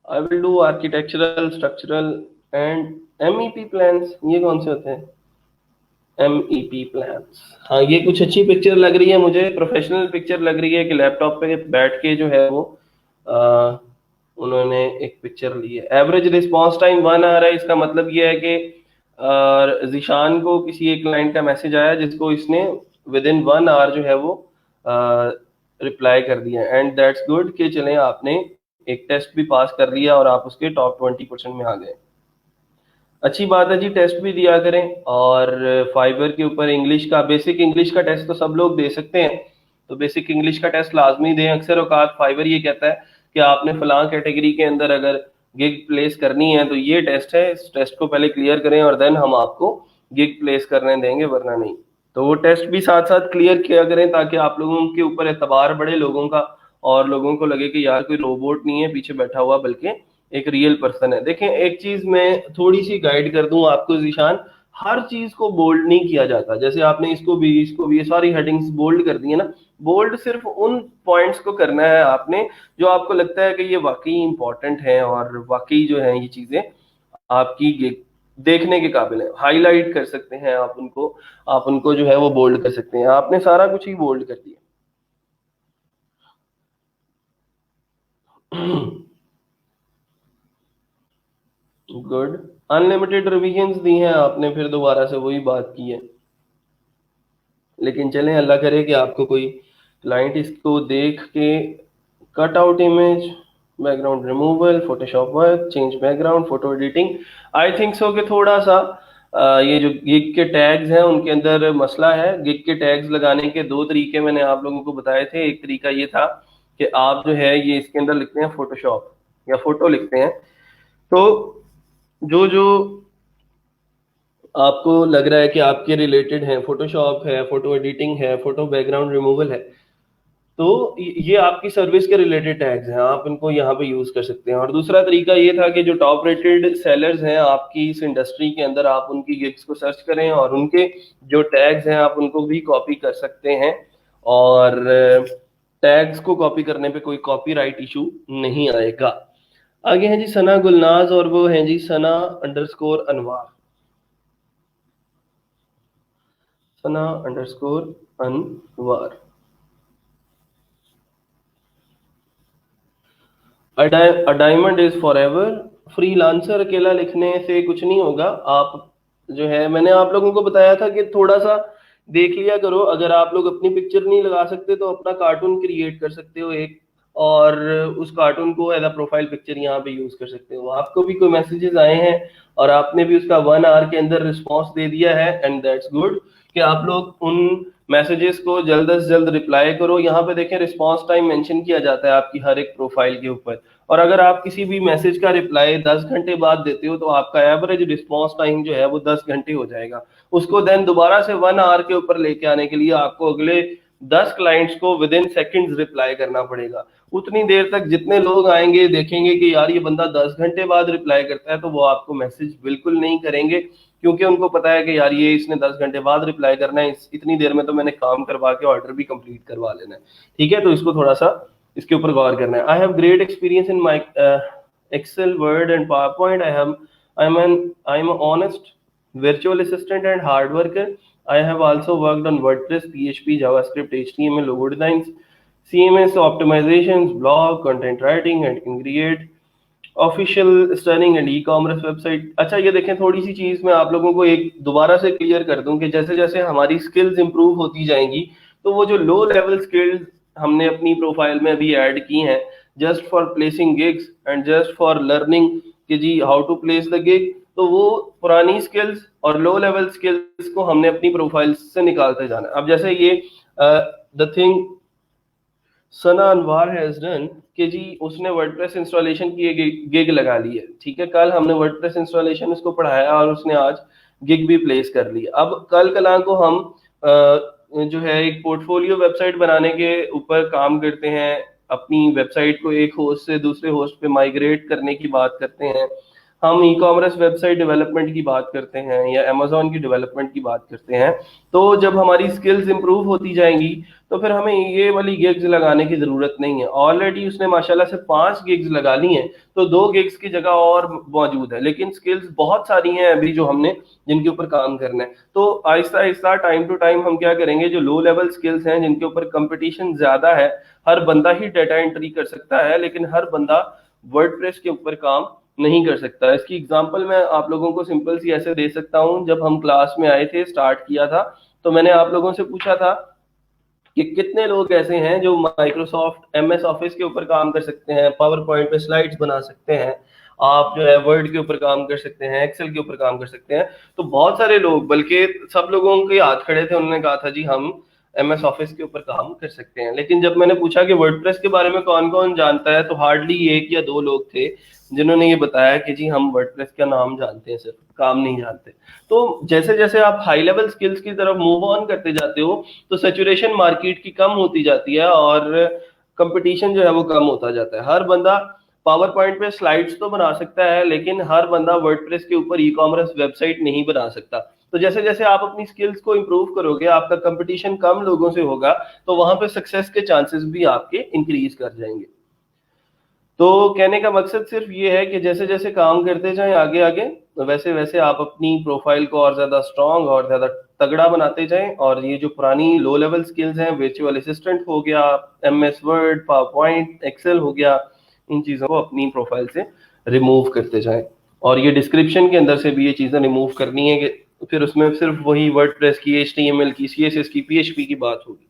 Speaker 1: I will do architectural, structural and MEP plans. ये कौन से होते हैं? MEP plans. हाँ, ये कुछ अच्छी पिक्चर लग रही है मुझे, प्रोफेशनल पिक्चर लग रही है कि लैपटॉप पे बैठ के जो है वो आ, उन्होंने एक पिक्चर ली है। एवरेज रिस्पांस टाइम 1 आवर है। इसका मतलब ये है कि जीशान को किसी एक क्लाइंट का मैसेज आया जिसको इसने विद इन 1 आवर जो है वो रिप्लाई कर दिया। एंड दैट्स गुड कि चलें आपने एक टेस्ट भी पास कर लिया और आप उसके टॉप 20% में आ गए। अच्छी बात है जी, टेस्ट भी दिया करें। और फाइबर के ऊपर इंग्लिश का, बेसिक इंग्लिश का टेस्ट तो सब लोग दे सकते हैं, तो बेसिक इंग्लिश का टेस्ट लाजमी दें। अक्सर औकात फाइबर ये कहता है कि आपने फलां कैटेगरी के अंदर अगर गिग प्लेस करनी है तो ये टेस्ट है, इस टेस्ट को पहले क्लियर करें और देन हम आपको गिग प्लेस करने देंगे, वरना नहीं। तो वो टेस्ट भी साथ साथ क्लियर किया करें ताकि आप लोगों के ऊपर एतबार बढ़े लोगों का, और लोगों को लगे कि यार कोई रोबोट नहीं है पीछे बैठा हुआ बल्कि एक रियल पर्सन है। देखें, एक चीज मैं थोड़ी सी गाइड कर दूं आपको जीशान, हर चीज को बोल्ड नहीं किया जाता। जैसे आपने इसको भी ये सारी हेडिंग्स बोल्ड कर दी है ना, बोल्ड सिर्फ उन पॉइंट्स को करना है आपने जो आपको लगता है कि ये वाकई इंपॉर्टेंट है और वाकई जो है ये चीजें आपकी देखने के काबिल है। हाईलाइट कर सकते हैं आप उनको जो है वो बोल्ड कर सकते हैं। आपने सारा कुछ ही बोल्ड कर दिया। गुड। अनलिमिटेड रिविजन्स दी हैं आपने, फिर दोबारा से वही बात की है। लेकिन चलें, अल्लाह करे कि आपको कोई क्लाइंट इसको देख के cut out image, background removal, Photoshop work, change background, photo editing. I think so कि थोड़ा सा ये जो गिग के टैग्स हैं उनके अंदर मसला है। गिग के टैग्स लगाने के दो तरीके मैंने आप लोगों को बताए थे। एक तरीका ये था कि आप जो है ये इसके अंदर लिखते हैं फोटोशॉप या फोटो लिखते हैं, तो जो जो आपको लग रहा है कि आपके रिलेटेड है, फोटोशॉप है, फोटो एडिटिंग है, फोटो बैकग्राउंड रिमूवल है, तो ये आपकी सर्विस के रिलेटेड टैग्स हैं, आप इनको यहाँ पे यूज कर सकते हैं। और दूसरा तरीका ये था कि जो टॉप रेटेड सेलर्स हैं आपकी इस इंडस्ट्री के अंदर, आप उनकी गिग्स को सर्च करें और उनके जो टैग्स हैं आप उनको भी कॉपी कर सकते हैं। और टैग्स को कॉपी करने पे कोई कॉपीराइट इशू नहीं आएगा। आगे हैं जी सना गुलनाज, और वो हैं जी Sana underscore Anwar. Sana underscore Anwar. A diamond is forever. Freelancer अकेला लिखने से कुछ नहीं होगा। आप जो है, मैंने आप लोगों को बताया था कि थोड़ा सा देख लिया करो। अगर आप लोग अपनी पिक्चर नहीं लगा सकते तो अपना कार्टून क्रिएट कर सकते हो एक, और उस कार्टून को एज अ प्रोफाइल पिक्चर यहाँ पे यूज कर सकते हो। आपको भी कोई मैसेजेस आए हैं और आपने भी उसका 1 आवर के अंदर रिस्पॉन्स दे दिया है, एंड दैट्स गुड कि आप लोग उन मैसेजेस को जल्द से जल्द रिप्लाई करो। यहाँ पे देखें रिस्पॉन्स टाइम मेंशन किया जाता है आपकी हर एक प्रोफाइल के ऊपर, और अगर आप किसी भी मैसेज का रिप्लाई 10 घंटे बाद देते हो तो आपका एवरेज रिस्पॉन्स टाइम जो है वो 10 घंटे हो जाएगा। उसको देन दोबारा से 1 आवर के ऊपर लेके आने के लिए आपको अगले 10 क्लाइंट्स को विद इन सेकेंड्स रिप्लाई करना पड़ेगा। उतनी देर तक जितने लोग आएंगे देखेंगे कि यार ये बंदा 10 घंटे बाद रिप्लाई करता है, तो वो आपको मैसेज बिल्कुल नहीं करेंगे, क्योंकि उनको पता है कि यार ये इसने 10 घंटे बाद रिप्लाई करना है, इतनी देर में तो मैंने काम करवा के ऑर्डर भी कंप्लीट करवा लेना है। ठीक है, तो इसको थोड़ा सा इसके ऊपर गौर करना है। I have great experience in my Excel, Word and PowerPoint. I am honest virtual assistant and hard worker. I have also worked on WordPress, PHP, JavaScript, HTML, logo designs, CMS optimizations, blog, content writing, and can create official stunning and e commerce website. अच्छा, ये देखें थोड़ी सी चीज मैं आप लोगों को एक दोबारा से क्लियर कर दूं कि जैसे जैसे हमारी स्किल्स इंप्रूव होती जाएंगी तो वो जो लो लेवल स्किल्स हमने अपनी प्रोफाइल में अभी ऐड की हैं, just for placing gigs and just for learning कि जी how to place the gig, तो वो पुरानी स्किल्स और लो लेवल स्किल्स को हमने अपनी प्रोफाइल से निकालते जाना। अब जैसे ये the thing Sana Anwar has done कि जी उसने वर्डप्रेस इंस्टॉलेशन की एक गिग लगा ली है। ठीक है, कल हमने वर्डप्रेस इंस्टॉलेशन उसको पढ़ाया और उसने आज गिग भी प्लेस कर ली। अब कल कला को हम जो है एक पोर्टफोलियो वेबसाइट बनाने के ऊपर काम करते हैं, अपनी वेबसाइट को एक होस्ट से दूसरे होस्ट पे माइग्रेट करने की बात करते हैं, हम ई कॉमर्स वेबसाइट डेवलपमेंट की बात करते हैं या अमेजोन की डेवलपमेंट की बात करते हैं। तो जब हमारी स्किल्स इंप्रूव होती जाएंगी तो फिर हमें ये वाली गिग्स लगाने की जरूरत नहीं है। ऑलरेडी उसने माशाल्लाह से 5 गिग्स लगा ली हैं, तो 2 गिग्स की जगह और मौजूद है, लेकिन स्किल्स बहुत सारी हैं अभी जो हमने जिनके ऊपर काम करना है। तो Aahista Aahista time to time हम क्या करेंगे, जो लो लेवल स्किल्स हैं जिनके ऊपर कंपटीशन ज्यादा है, हर बंदा ही डेटा एंट्री कर सकता है लेकिन हर बंदा वर्डप्रेस के ऊपर काम नहीं कर सकता। इसकी एग्जांपल मैं आप लोगों को सिंपल सी ऐसे दे सकता हूं। जब हम क्लास में आए थे, स्टार्ट किया था, तो मैंने आप लोगों से पूछा था कि कितने लोग ऐसे हैं जो माइक्रोसॉफ्ट एमएस ऑफिस के ऊपर काम कर सकते हैं, पावर पॉइंट पे स्लाइड्स बना सकते हैं, आप जो है वर्ड के ऊपर काम कर सकते हैं, एक्सेल के ऊपर काम कर सकते हैं। तो बहुत सारे लोग, बल्कि सब लोगों के हाथ खड़े थे, उन्होंने कहा था जी हम एमएस ऑफिस के ऊपर काम कर सकते हैं। लेकिन जब मैंने पूछा कि वर्डप्रेस के बारे में कौन कौन जानता है, तो हार्डली 1 या 2 लोग थे जिन्होंने ये बताया कि जी हम वर्डप्रेस का नाम जानते हैं, सिर्फ काम नहीं जानते। तो जैसे जैसे आप हाई लेवल स्किल्स की तरफ मूव ऑन करते जाते हो तो सैचुरेशन मार्केट की कम होती जाती है और कंपटीशन जो है वो कम होता जाता है। हर बंदा पावर पॉइंट पे स्लाइड्स तो बना सकता है लेकिन हर बंदा वर्डप्रेस के ऊपर ई कॉमर्स वेबसाइट नहीं बना सकता। तो जैसे जैसे आप अपनी स्किल्स को इंप्रूव करोगे, आपका कंपटीशन कम लोगों से होगा, तो वहां पे सक्सेस के चांसेस भी आपके इंक्रीज कर जाएंगे। तो कहने का मकसद सिर्फ ये है कि जैसे जैसे काम करते जाएं आगे आगे, वैसे वैसे आप अपनी प्रोफाइल को और ज्यादा स्ट्रांग और ज्यादा तगड़ा बनाते जाएं, और ये जो पुरानी लो लेवल स्किल्स हैं, वर्चुअल असिस्टेंट हो गया, MS Word, PowerPoint, Excel हो गया, इन चीजों को अपनी प्रोफाइल से रिमूव करते जाएं। और ये डिस्क्रिप्शन के अंदर से भी ये चीजें रिमूव करनी है कि फिर उसमें सिर्फ वही वर्डप्रेस की, एचटीएमएल की, सीएसएस की, पीएचपी की बात होगी।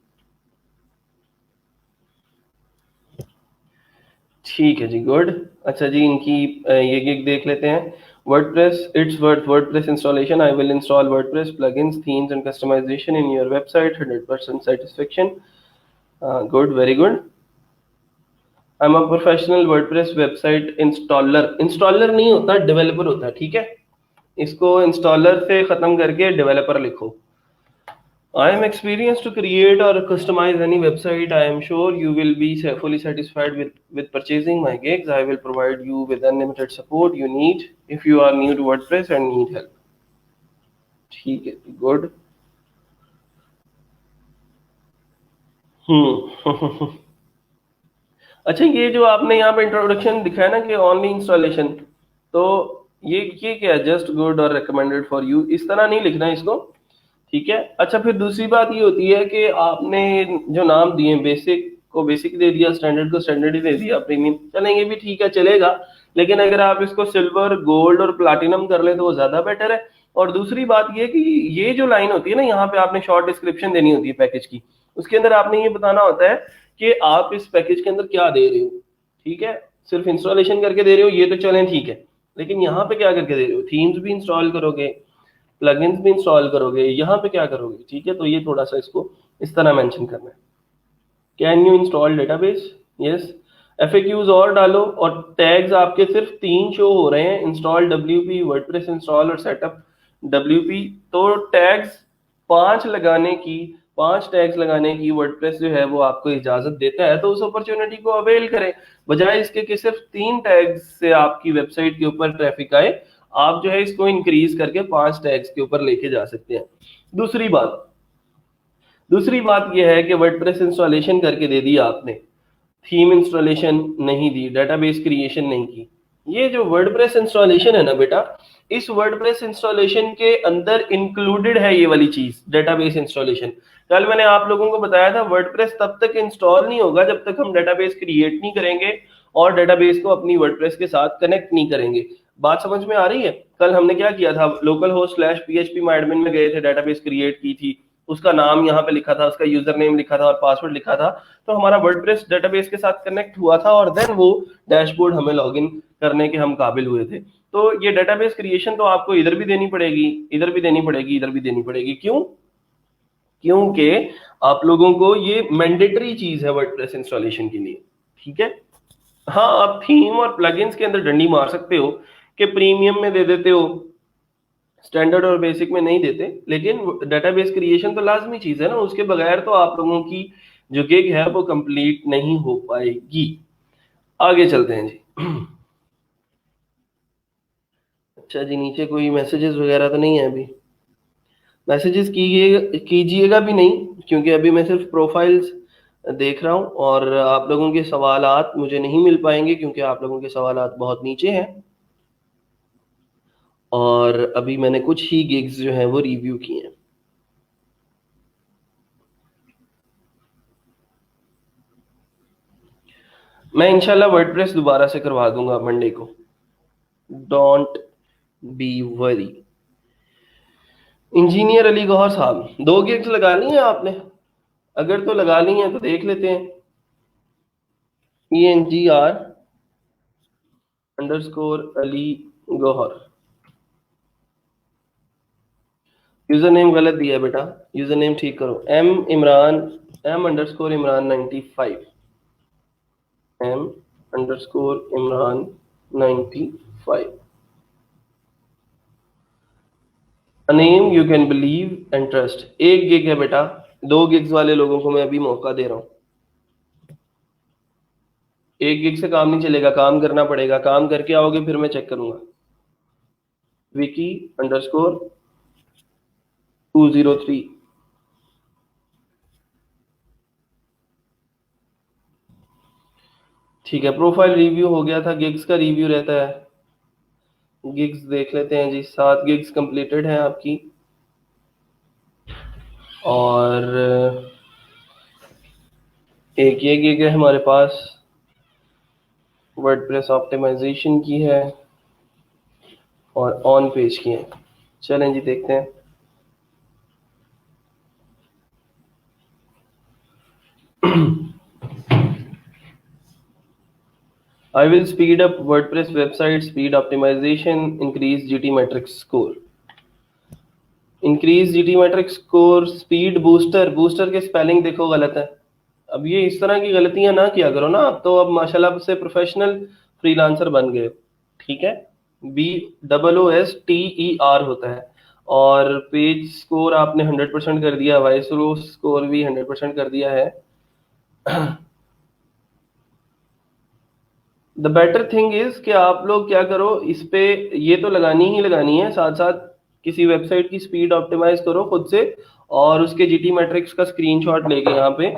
Speaker 1: ठीक है जी, गुड। अच्छा जी, इनकी ये गिग देख लेते हैं। WordPress it's WordPress installation. I will install WordPress plugins, themes and customisation in your website, 100% satisfaction. Good, very good. I am a professional WordPress website installer. Installer नहीं होता, डेवलपर होता है। ठीक है, इसको इंस्टॉलर से खत्म करके डेवलपर लिखो। I am experienced to create or customize any website. I am sure you will be fully satisfied with purchasing my gigs. I will provide you with unlimited support you need if you are new to WordPress and need help. ठीक है, गुड। हम्म। अच्छा, ये जो आपने यहाँ पे इंट्रोडक्शन दिखाया ना कि ओनली इंस्टॉलेशन, तो ये क्या है, जस्ट गुड और रिकमेंडेड फॉर यू, इस तरह नहीं लिखना है इसको। ठीक है। अच्छा, फिर दूसरी बात ये होती है कि आपने जो नाम दिए, बेसिक को बेसिक दे दिया, स्टैंडर्ड को स्टैंडर्ड ही दे दिया, प्रीमियम चलेंगे भी, ठीक है चलेगा, लेकिन अगर आप इसको सिल्वर, गोल्ड और प्लाटिनम कर ले तो वो ज्यादा बेटर है। और दूसरी बात ये कि ये जो लाइन होती है ना, यहाँ पे आपने शॉर्ट डिस्क्रिप्शन देनी होती है पैकेज की, उसके अंदर आपने ये बताना होता है कि आप इस पैकेज के अंदर क्या दे रहे हो। ठीक है, सिर्फ इंस्टॉलेशन करके दे रहे हो ये तो चलें ठीक है, लेकिन यहाँ पे क्या करके दे रहे हो, थीम्स भी इंस्टॉल करोगे, प्लगइन्स भी इंस्टॉल करोगे, यहाँ पे क्या करोगे। ठीक है, तो ये थोड़ा सा इसको इस तरह मेंशन करना है। Can you install database, yes. FAQs और डालो, और टैग्स आपके सिर्फ 3 शो हो रहे हैं, इंस्टॉल डब्ल्यूपी, वर्डप्रेस इंस्टॉल और सेटअप डब्ल्यूपी। तो टैग्स 5 लगाने की, 5 टैग्स लगाने की वर्डप्रेस जो है वो आपको इजाजत देता है, तो उस अपॉर्चुनिटी को अवेल करें, बजाय इसके कि सिर्फ 3 टैग्स से आपकी वेबसाइट के ऊपर ट्रैफिक आए, आप जो है इसको इंक्रीज करके 5 टैग्स के ऊपर लेके जा सकते हैं। दूसरी बात यह है कि वर्डप्रेस इंस्टॉलेशन करके दे दिया आपने, थीम इंस्टॉलेशन नहीं दी, डेटाबेस क्रिएशन नहीं की। ये जो वर्डप्रेस इंस्टॉलेशन है ना बेटा, इस वर्डप्रेस इंस्टॉलेशन के अंदर इंक्लूडेड है ये वाली चीज, डेटाबेस इंस्टॉलेशन। कल मैंने आप लोगों को बताया था वर्डप्रेस तब तक इंस्टॉल नहीं होगा जब तक हम डेटाबेस क्रिएट नहीं करेंगे और डेटाबेस को अपनी वर्डप्रेस के साथ कनेक्ट नहीं करेंगे। बात समझ में आ रही है? कल हमने क्या किया था, local host slash php my admin में गए थे, डेटाबेस क्रिएट की थी, उसका नाम यहाँ पे लिखा था, उसका यूजर नेम लिखा था और पासवर्ड लिखा था, तो हमारा वर्डप्रेस डेटाबेस के साथ कनेक्ट हुआ था और देन वो डैशबोर्ड हमें लॉगिन करने के हम काबिल हुए थे। तो ये डेटाबेस क्रिएशन तो आपको इधर भी देनी पड़ेगी, इधर भी देनी पड़ेगी, इधर भी देनी पड़ेगी। क्यों? क्योंकि आप लोगों को ये मैंडेटरी चीज है वर्डप्रेस इंस्टॉलेशन के लिए। ठीक है, हाँ आप थीम और प्लगइन्स के अंदर डंडी मार सकते हो कि प्रीमियम में दे देते हो, स्टैंडर्ड और बेसिक में नहीं देते, लेकिन डेटाबेस क्रिएशन तो लाजमी चीज है ना, उसके बगैर तो आप लोगों की जो गिग है वो कंप्लीट नहीं हो पाएगी। आगे चलते हैं जी। अच्छा जी, नीचे कोई मैसेजेस वगैरह तो नहीं है अभी? मैसेजेस कीजिएगा भी नहीं, क्योंकि अभी मैं सिर्फ प्रोफाइल्स देख रहा हूँ और आप लोगों के सवालात मुझे नहीं मिल पाएंगे क्योंकि आप लोगों के सवालात बहुत नीचे हैं, और अभी मैंने कुछ ही गिग्स जो हैं वो रिव्यू किए हैं। मैं इंशाल्लाह वर्डप्रेस दोबारा से करवा दूंगा मंडे को, don't be worry. Engineer Ali Gauhar साहब, 2 गिग्स लगा ली हैं आपने? अगर तो लगा ली हैं तो देख लेते हैं। ENGR_अली गौहर, यूजर नेम गलत दिया है बेटा, यूजर नेम ठीक करो। M_Imran 95, M_Imran 95, a name you can believe and trust। 1 gig है बेटा, 2 गिग्स वाले लोगों को मैं अभी मौका दे रहा हूँ। 1 गिग से काम नहीं चलेगा, काम करना पड़ेगा, काम करके आओगे फिर मैं चेक करूंगा। Vicky_203, ठीक है। प्रोफाइल रिव्यू हो गया था, गिग्स का रिव्यू रहता है। गिग्स देख लेते हैं जी, 7 गिग्स कंप्लीटेड हैं आपकी, और एक ये गिग है हमारे पास वर्डप्रेस ऑप्टिमाइजेशन की है और ऑन पेज की है। चलें जी देखते हैं। I will speed up WordPress website speed optimization, increase GTmetrix score। Increase GTmetrix score, speed booster, booster के स्पेलिंग देखो गलत है। अब ये इस तरह की गलतियां ना किया करो ना, आप तो अब माशाल्लाह से प्रोफेशनल फ्रीलांसर बन गए। ठीक है, BOOSTER होता है। और पेज स्कोर आपने 100% कर दिया, वाइसरो स्कोर भी 100% कर दिया है। द बेटर थिंग इज कि आप लोग क्या करो, इस पे ये तो लगानी ही लगानी है, साथ साथ किसी वेबसाइट की स्पीड ऑप्टिमाइज करो खुद से, और उसके जीटी मैट्रिक्स का स्क्रीनशॉट लेके यहाँ पे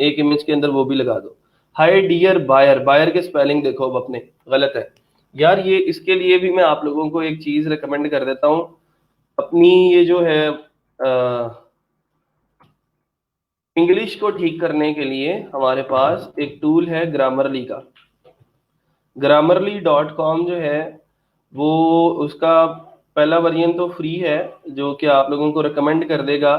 Speaker 1: एक इमेज के अंदर वो भी लगा दो। हाय डियर बायर, बायर के स्पेलिंग देखो अब अपने गलत है यार। ये इसके लिए भी मैं आप लोगों को एक चीज रिकमेंड कर देता हूँ, अपनी ये जो है इंग्लिश को ठीक करने के लिए हमारे पास एक टूल है ग्रामरली का। grammarly.com जो है वो, उसका पहला वर्जन तो फ्री है, जो कि आप लोगों को रिकमेंड कर देगा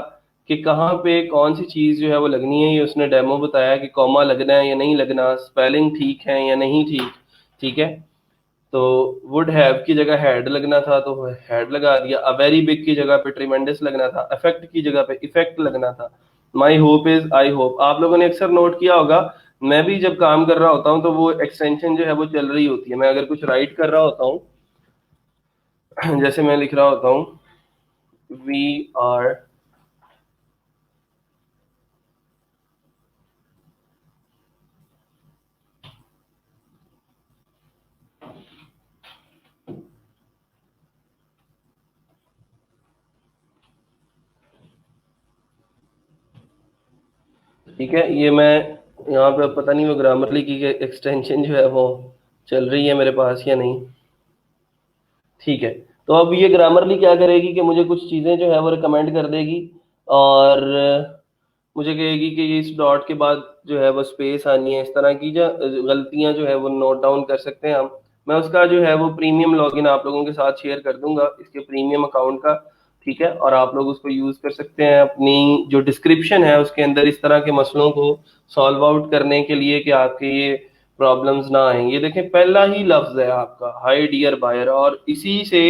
Speaker 1: कि कहाँ पे कौन सी चीज़ जो है वो लगनी है। ये उसने डेमो बताया कि कॉमा लगना है या नहीं लगना, स्पेलिंग ठीक है या नहीं ठीक। ठीक है, तो वुड हैव की जगह हैड लगना था तो हैड लगा दिया। अ वेरी बिग की जगह पे ट्रिमेंडस लगना था। अफेक्ट की जगह पे इफेक्ट लगना था। My hope is I hope. आप लोगों ने अक्सर नोट किया होगा, मैं भी जब काम कर रहा होता हूँ तो वो एक्सटेंशन जो है वो चल रही होती है। मैं अगर कुछ राइट कर रहा होता हूँ, जैसे मैं लिख रहा होता हूँ वी आर, ठीक है, ये मैं यहाँ पे, पता नहीं वो ग्रामरली की एक्सटेंशन जो है वो चल रही है मेरे पास या नहीं। ठीक है, तो अब ये ग्रामरली क्या करेगी कि मुझे कुछ चीज़ें जो है वो रिकमेंड कर देगी, और मुझे कहेगी कि ये इस डॉट के बाद जो है वो स्पेस आनी है, इस तरह की जो गलतियां जो है वो नोट डाउन कर सकते हैं हम। मैं उसका जो है वो प्रीमियम लॉगिन आप लोगों के साथ शेयर कर दूंगा, इसके प्रीमियम अकाउंट का। ठीक है, और आप लोग उसको यूज कर सकते हैं अपनी जो डिस्क्रिप्शन है उसके अंदर इस तरह के मसलों को सॉल्व आउट करने के लिए, कि आपके ये प्रॉब्लम्स ना आए। ये देखें, पहला ही लफ्ज है आपका हाय डियर बायर, और इसी से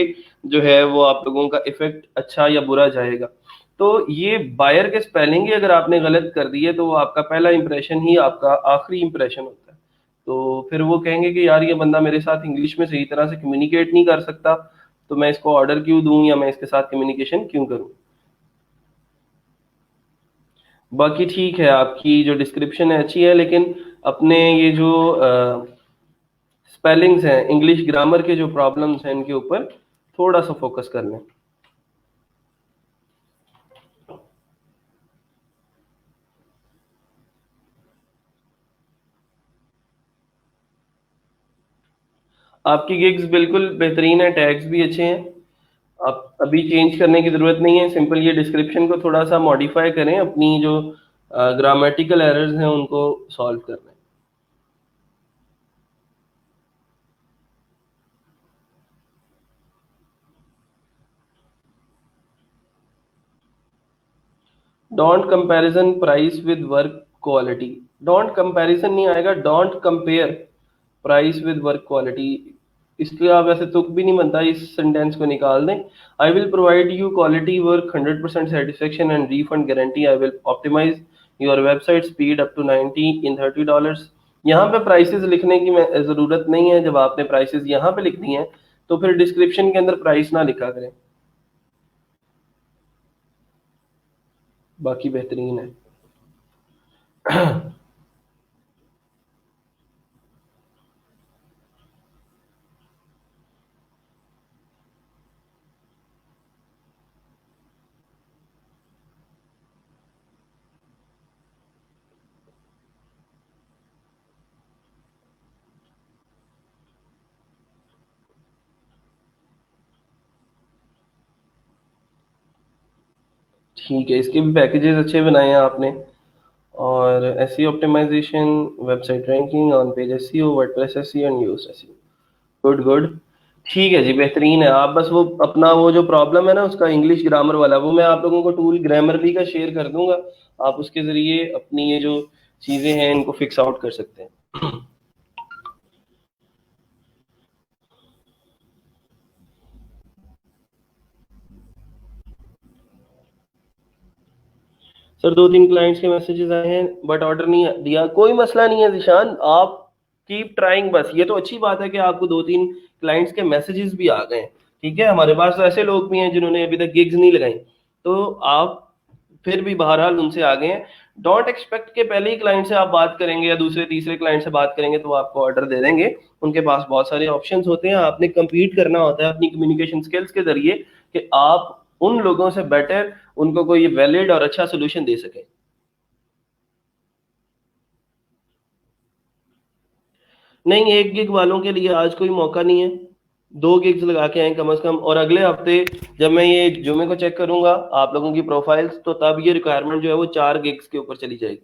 Speaker 1: जो है वो आप लोगों का इफेक्ट अच्छा या बुरा जाएगा। तो ये बायर के स्पेलिंग ही अगर आपने गलत कर दिए तो वो आपका पहला इंप्रेशन ही आपका आखिरी इंप्रेशन होता है। तो फिर वो कहेंगे कि यार ये बंदा मेरे साथ इंग्लिश में सही तरह से कम्युनिकेट नहीं कर सकता, तो मैं इसको ऑर्डर क्यों दूं या मैं इसके साथ कम्युनिकेशन क्यों करूं। बाकी ठीक है, आपकी जो डिस्क्रिप्शन है अच्छी है, लेकिन अपने ये जो स्पेलिंग्स हैं, इंग्लिश ग्रामर के जो प्रॉब्लम्स हैं, इनके ऊपर थोड़ा सा फोकस कर लें। आपकी गिग्स बिल्कुल बेहतरीन है, टैग्स भी अच्छे हैं। आप अभी चेंज करने की ज़रूरत नहीं है, सिंपल ये डिस्क्रिप्शन को थोड़ा सा मॉडिफाई करें, अपनी जो ग्रामेटिकल एरर्स हैं उनको सॉल्व कर लें। Don't comparison price with work quality. Don't comparison नहीं आएगा, don't compare price with work quality. इसका वैसे तुक भी नहीं बनता, इस सेंटेंस को निकाल दें। I will provide you quality work 100% satisfaction and refund guarantee. I will optimise your website speed up to 90 in $30। यहाँ पे प्राइसेस लिखने की जरूरत नहीं है। जब आपने प्राइसेस यहाँ पे लिख दी हैं तो फिर डिस्क्रिप्शन के अंदर प्राइस ना लिखा करें। बाकी बेहतरीन है। ठीक है, इसके भी पैकेजेस अच्छे बनाए हैं आपने। और SEO optimisation, website ranking, on page SEO, WordPress SEO and use SEO. Good good. ठीक है जी, बेहतरीन है। आप बस वो अपना वो जो प्रॉब्लम है ना उसका इंग्लिश ग्रामर वाला, वो मैं आप लोगों को टूल ग्रामरली का शेयर कर दूंगा। आप उसके जरिए अपनी ये जो चीजें हैं इनको फिक्स आउट कर सकते हैं। सर 2-3 क्लाइंट्स के मैसेजेस आए हैं बट ऑर्डर नहीं दिया। कोई मसला नहीं है जिशान, आप कीप ट्राइंग। बस ये तो अच्छी बात है कि आपको 2-3 क्लाइंट्स के मैसेजेस भी आ गए हैं। ठीक है, हमारे पास तो ऐसे लोग भी हैं जिन्होंने अभी तक गिग्स नहीं लगाई, तो आप फिर भी बहरहाल उनसे आ गए हैं। डोंट एक्सपेक्ट के पहले ही क्लाइंट से आप बात करेंगे या दूसरे तीसरे क्लाइंट से बात करेंगे तो वो आपको ऑर्डर दे देंगे। उनके पास बहुत सारे ऑप्शंस होते हैं, आपने compete करना होता है अपनी कम्युनिकेशन स्किल्स के जरिए कि आप उन लोगों से बेटर उनको कोई वैलिड और अच्छा सोल्यूशन दे सके। नहीं, एक गिग वालों के लिए आज कोई मौका नहीं है। 2 गिग्स लगा के आए कम से कम। और अगले हफ्ते जब मैं ये जुमे को चेक करूंगा आप लोगों की प्रोफाइल्स, तो तब ये रिक्वायरमेंट जो है वो 4 गिग्स के ऊपर चली जाएगी,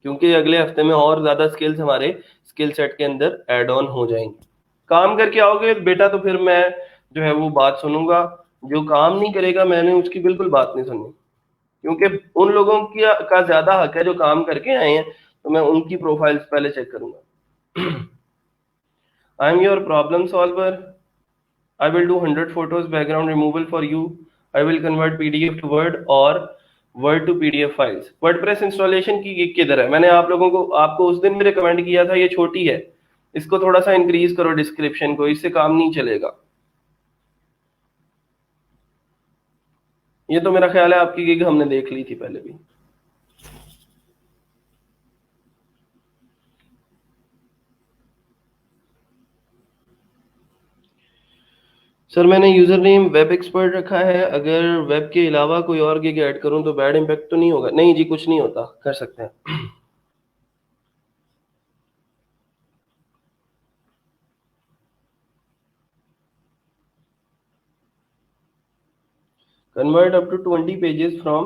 Speaker 1: क्योंकि अगले हफ्ते में और ज्यादा स्किल्स हमारे स्किल सेट के अंदर ऐड ऑन हो जाएंगे। काम करके आओगे बेटा तो फिर मैं जो है वो बात सुनूंगा, जो काम नहीं करेगा मैंने उसकी बिल्कुल बात नहीं सुननी, क्योंकि उन लोगों की का ज्यादा हक है जो काम करके आए हैं, तो मैं उनकी प्रोफाइल्स पहले चेक करूंगा। I am your problem solver, I will do 100 photos background removal for you, I will convert PDF to Word और Word to PDF files. WordPress installation की गिग किधर है? मैंने आप लोगों को आपको उस दिन भी रिकमेंड किया था, ये छोटी है, इसको थोड़ा सा इंक्रीज करो डिस्क्रिप्शन को, इससे काम नहीं चलेगा। ये तो मेरा ख्याल है आपकी गिग हमने देख ली थी पहले भी। सर मैंने यूजर नेम वेब एक्सपर्ट रखा है, अगर वेब के अलावा कोई और गिग ऐड करूं तो बैड इम्पैक्ट तो नहीं होगा? नहीं जी, कुछ नहीं होता, कर सकते हैं। Convert up to 20 pages from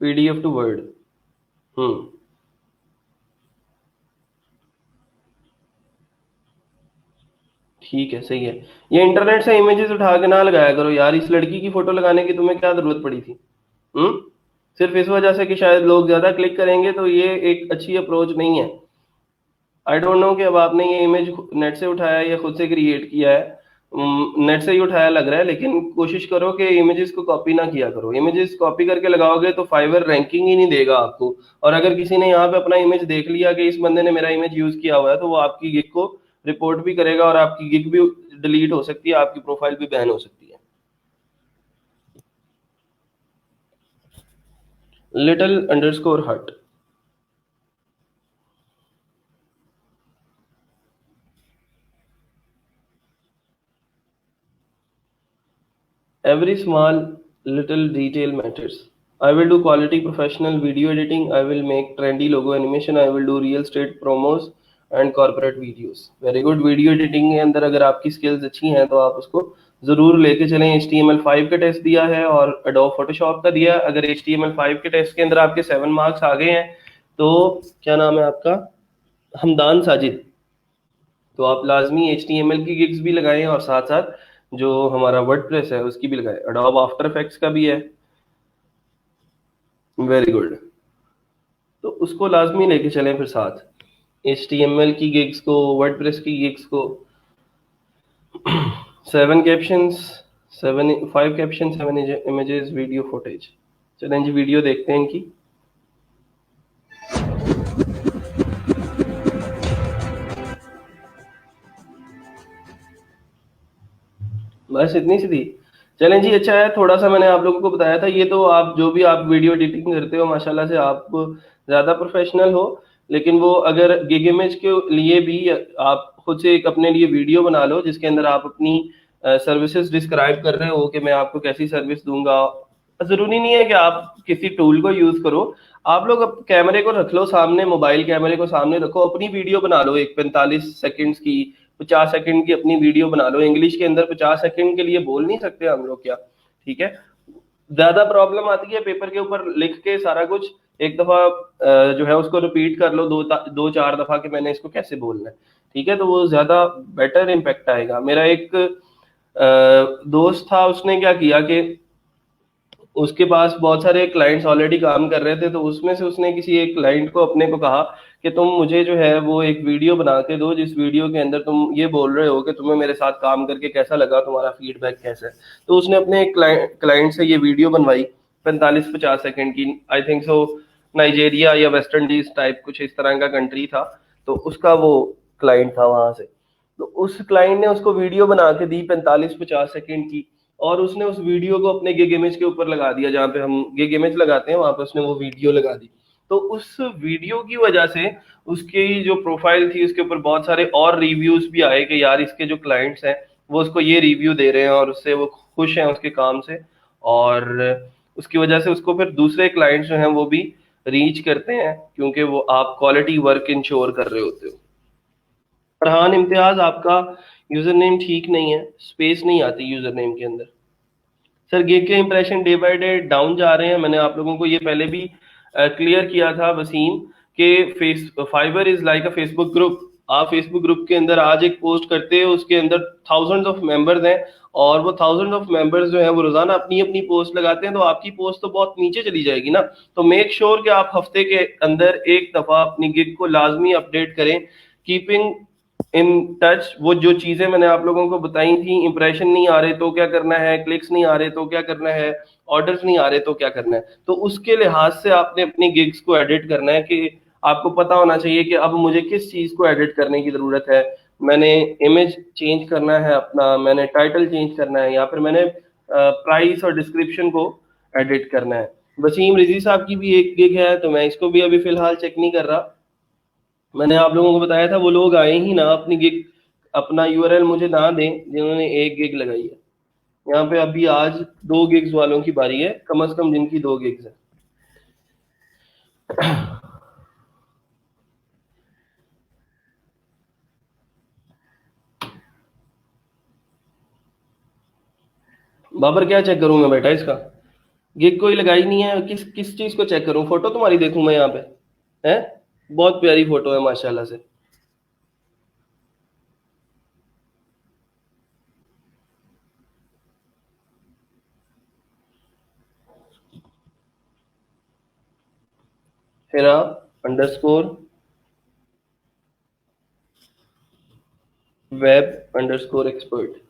Speaker 1: PDF to Word. Hmm, ठीक है, सही है। ये इंटरनेट से इमेजेस उठा के ना लगाया करो यार, इस लड़की की फोटो लगाने की तुम्हें क्या जरूरत पड़ी थी? हम्म, सिर्फ इस वजह से कि शायद लोग ज्यादा क्लिक करेंगे, तो ये एक अच्छी अप्रोच नहीं है। आई डोंट नो कि अब आपने ये इमेज नेट से उठाया या खुद से क्रिएट किया है। नेट से ही उठाया लग रहा है, लेकिन कोशिश करो कि इमेजेस को कॉपी ना किया करो। इमेजेस कॉपी करके लगाओगे तो फाइवर रैंकिंग ही नहीं देगा आपको। और अगर किसी ने यहाँ पे अपना इमेज देख लिया कि इस बंदे ने मेरा इमेज यूज किया हुआ है, तो वो आपकी गिग को रिपोर्ट भी करेगा और आपकी गिग भी डिलीट हो सकती है, आपकी प्रोफाइल भी बैन हो सकती है। लिटिल अंडरस्कोर हट। Every small little detail matters. I will do quality professional video editing. I will make trendy logo animation. I will do real estate promos and corporate videos. Very good। Video editing के अंदर अगर आपकी स्किल्स अच्छी हैं तो आप उसको जरूर लेके चलें। HTML5 का टेस्ट दिया है और Adobe Photoshop का दिया है। अगर HTML5 के टेस्ट के अंदर आपके 7 मार्क्स आ गए हैं तो क्या नाम है आपका, हमदान साजिद, तो आप लाजमी HTML की गिग्स भी लगाएं और साथ साथ जो हमारा वर्डप्रेस है उसकी भी लगाएं। अडोब आफ्टर इफेक्ट्स का भी है। Very good. तो उसको लाजमी लेके चलें फिर साथ, HTML की गिग्स को, वर्डप्रेस की गिग्स को। 7 captions, 5 caption, 7 images, video footage. चलें जी वीडियो देखते हैं इनकी। बस इतनी सी थी। चलें जी, अच्छा है, थोड़ा सा मैंने आप लोगों को बताया था। ये तो आप जो भी आप वीडियो एडिटिंग करते हो माशाल्लाह से आप ज़्यादा प्रोफेशनल हो, लेकिन वो अगर गिग इमेज के लिए भी आप खुद से एक अपने लिए वीडियो बना लो जिसके अंदर आप अपनी सर्विसेज डिस्क्राइब कर रहे हो कि मैं आपको कैसी सर्विस दूंगा। ज़रूरी नहीं है कि आप किसी टूल को यूज़ करो, आप लोग कैमरे को रख लो सामने, मोबाइल कैमरे को सामने रखो, अपनी वीडियो बना लो, एक 45 सेकेंड्स की, 50 सेकंड की अपनी वीडियो बना लो। इंग्लिश के अंदर 50 सेकंड के लिए बोल नहीं सकते हम लोग क्या? ठीक है। ज्यादा प्रॉब्लम आती है पेपर के ऊपर लिख के सारा कुछ, एक दफा जो है उसको रिपीट कर लो 2-4 दफा कि मैंने इसको कैसे बोलना है। ठीक है, तो वो ज्यादा बेटर इम्पैक्ट आएगा। मेरा एक दोस्त था, उसने क्या किया कि उसके पास बहुत सारे क्लाइंट्स ऑलरेडी काम कर रहे थे, तो उसमें से उसने किसी एक क्लाइंट को अपने को कहा कि तुम मुझे जो है वो एक वीडियो बना के दो जिस वीडियो के अंदर तुम ये बोल रहे हो कि तुम्हें मेरे साथ काम करके कैसा लगा, तुम्हारा फीडबैक कैसा है। तो उसने अपने एक क्लाइंट से ये वीडियो बनवाई 45-50 सेकंड की। आई थिंक सो नाइजेरिया या वेस्ट इंडीज टाइप कुछ इस तरह का कंट्री था, तो उसका वो क्लाइंट था वहां से। तो उस क्लाइंट ने उसको वीडियो बना के दी 45-50 सेकंड की, और उसने उस वीडियो को अपने गिग इमेज के ऊपर लगा दिया, जहाँ पे हम गिग इमेज लगाते हैं वहां पे उसने वो वीडियो लगा दी। तो उस वीडियो की वजह से उसकी जो प्रोफाइल थी उसके ऊपर बहुत सारे और रिव्यूज भी आए कि यार इसके जो क्लाइंट्स हैं वो उसको ये रिव्यू दे रहे हैं और उससे वो खुश हैं उसके काम से, और उसकी वजह से उसको फिर दूसरे क्लाइंट्स जो हैं वो भी रीच करते हैं, क्योंकि वो आप क्वालिटी वर्क इंश्योर कर रहे होते हो। फरहान इम्तियाज, आपका यूजर नेम ठीक नहीं है, स्पेस नहीं आती यूजर नेम के अंदर। सर गिग के impression day by day down जा रहे हैं। मैंने आप लोगों को ये पहले भी क्लियर किया था वसीम, कि face fibre is like a Facebook group. आप फेसबुक ग्रुप के अंदर आज एक पोस्ट करते हो, उसके अंदर थाउजेंड्स ऑफ मेंबर्स हैं, और वो थाउजेंड ऑफ मेंबर्स जो हैं वो रोजाना अपनी अपनी पोस्ट लगाते हैं, तो आपकी पोस्ट तो बहुत नीचे चली जाएगी ना। तो मेक श्योर कि आप हफ्ते के अंदर एक दफा अपनी गिग को लाजमी अपडेट करें, कीपिंग इन टच। वो जो चीजें मैंने आप लोगों को बताई थी, इंप्रेशन नहीं आ रहे तो क्या करना है, क्लिक्स नहीं आ रहे तो क्या करना है, ऑर्डर्स नहीं आ रहे तो क्या करना है, तो उसके लिहाज से आपने अपनी गिग्स को एडिट करना है कि आपको पता होना चाहिए कि अब मुझे किस चीज को एडिट करने की जरूरत है। मैंने इमेज चेंज करना है अपना, मैंने टाइटल चेंज करना है, या फिर मैंने प्राइस और डिस्क्रिप्शन को एडिट करना है। वसीम रिजी साहब की भी एक गिग है, तो मैं इसको भी अभी फिलहाल चेक नहीं कर रहा। मैंने आप लोगों को बताया था वो लोग आए ही ना अपनी गिग, अपना यूआरएल मुझे ना दें जिन्होंने एक गिग लगाई है। यहाँ पे अभी आज 2 गिग्स वालों की बारी है, कम से कम जिनकी 2 गिग्स है। बाबर क्या चेक करूं मैं बेटा इसका? गिग कोई लगाई नहीं है, किस किस चीज को चेक करूं? फोटो तुम्हारी देखूं मैं यहाँ पे? है, बहुत प्यारी फोटो है माशाल्लाह से। फिर आप अंडरस्कोर वेब अंडरस्कोर एक्सपर्ट।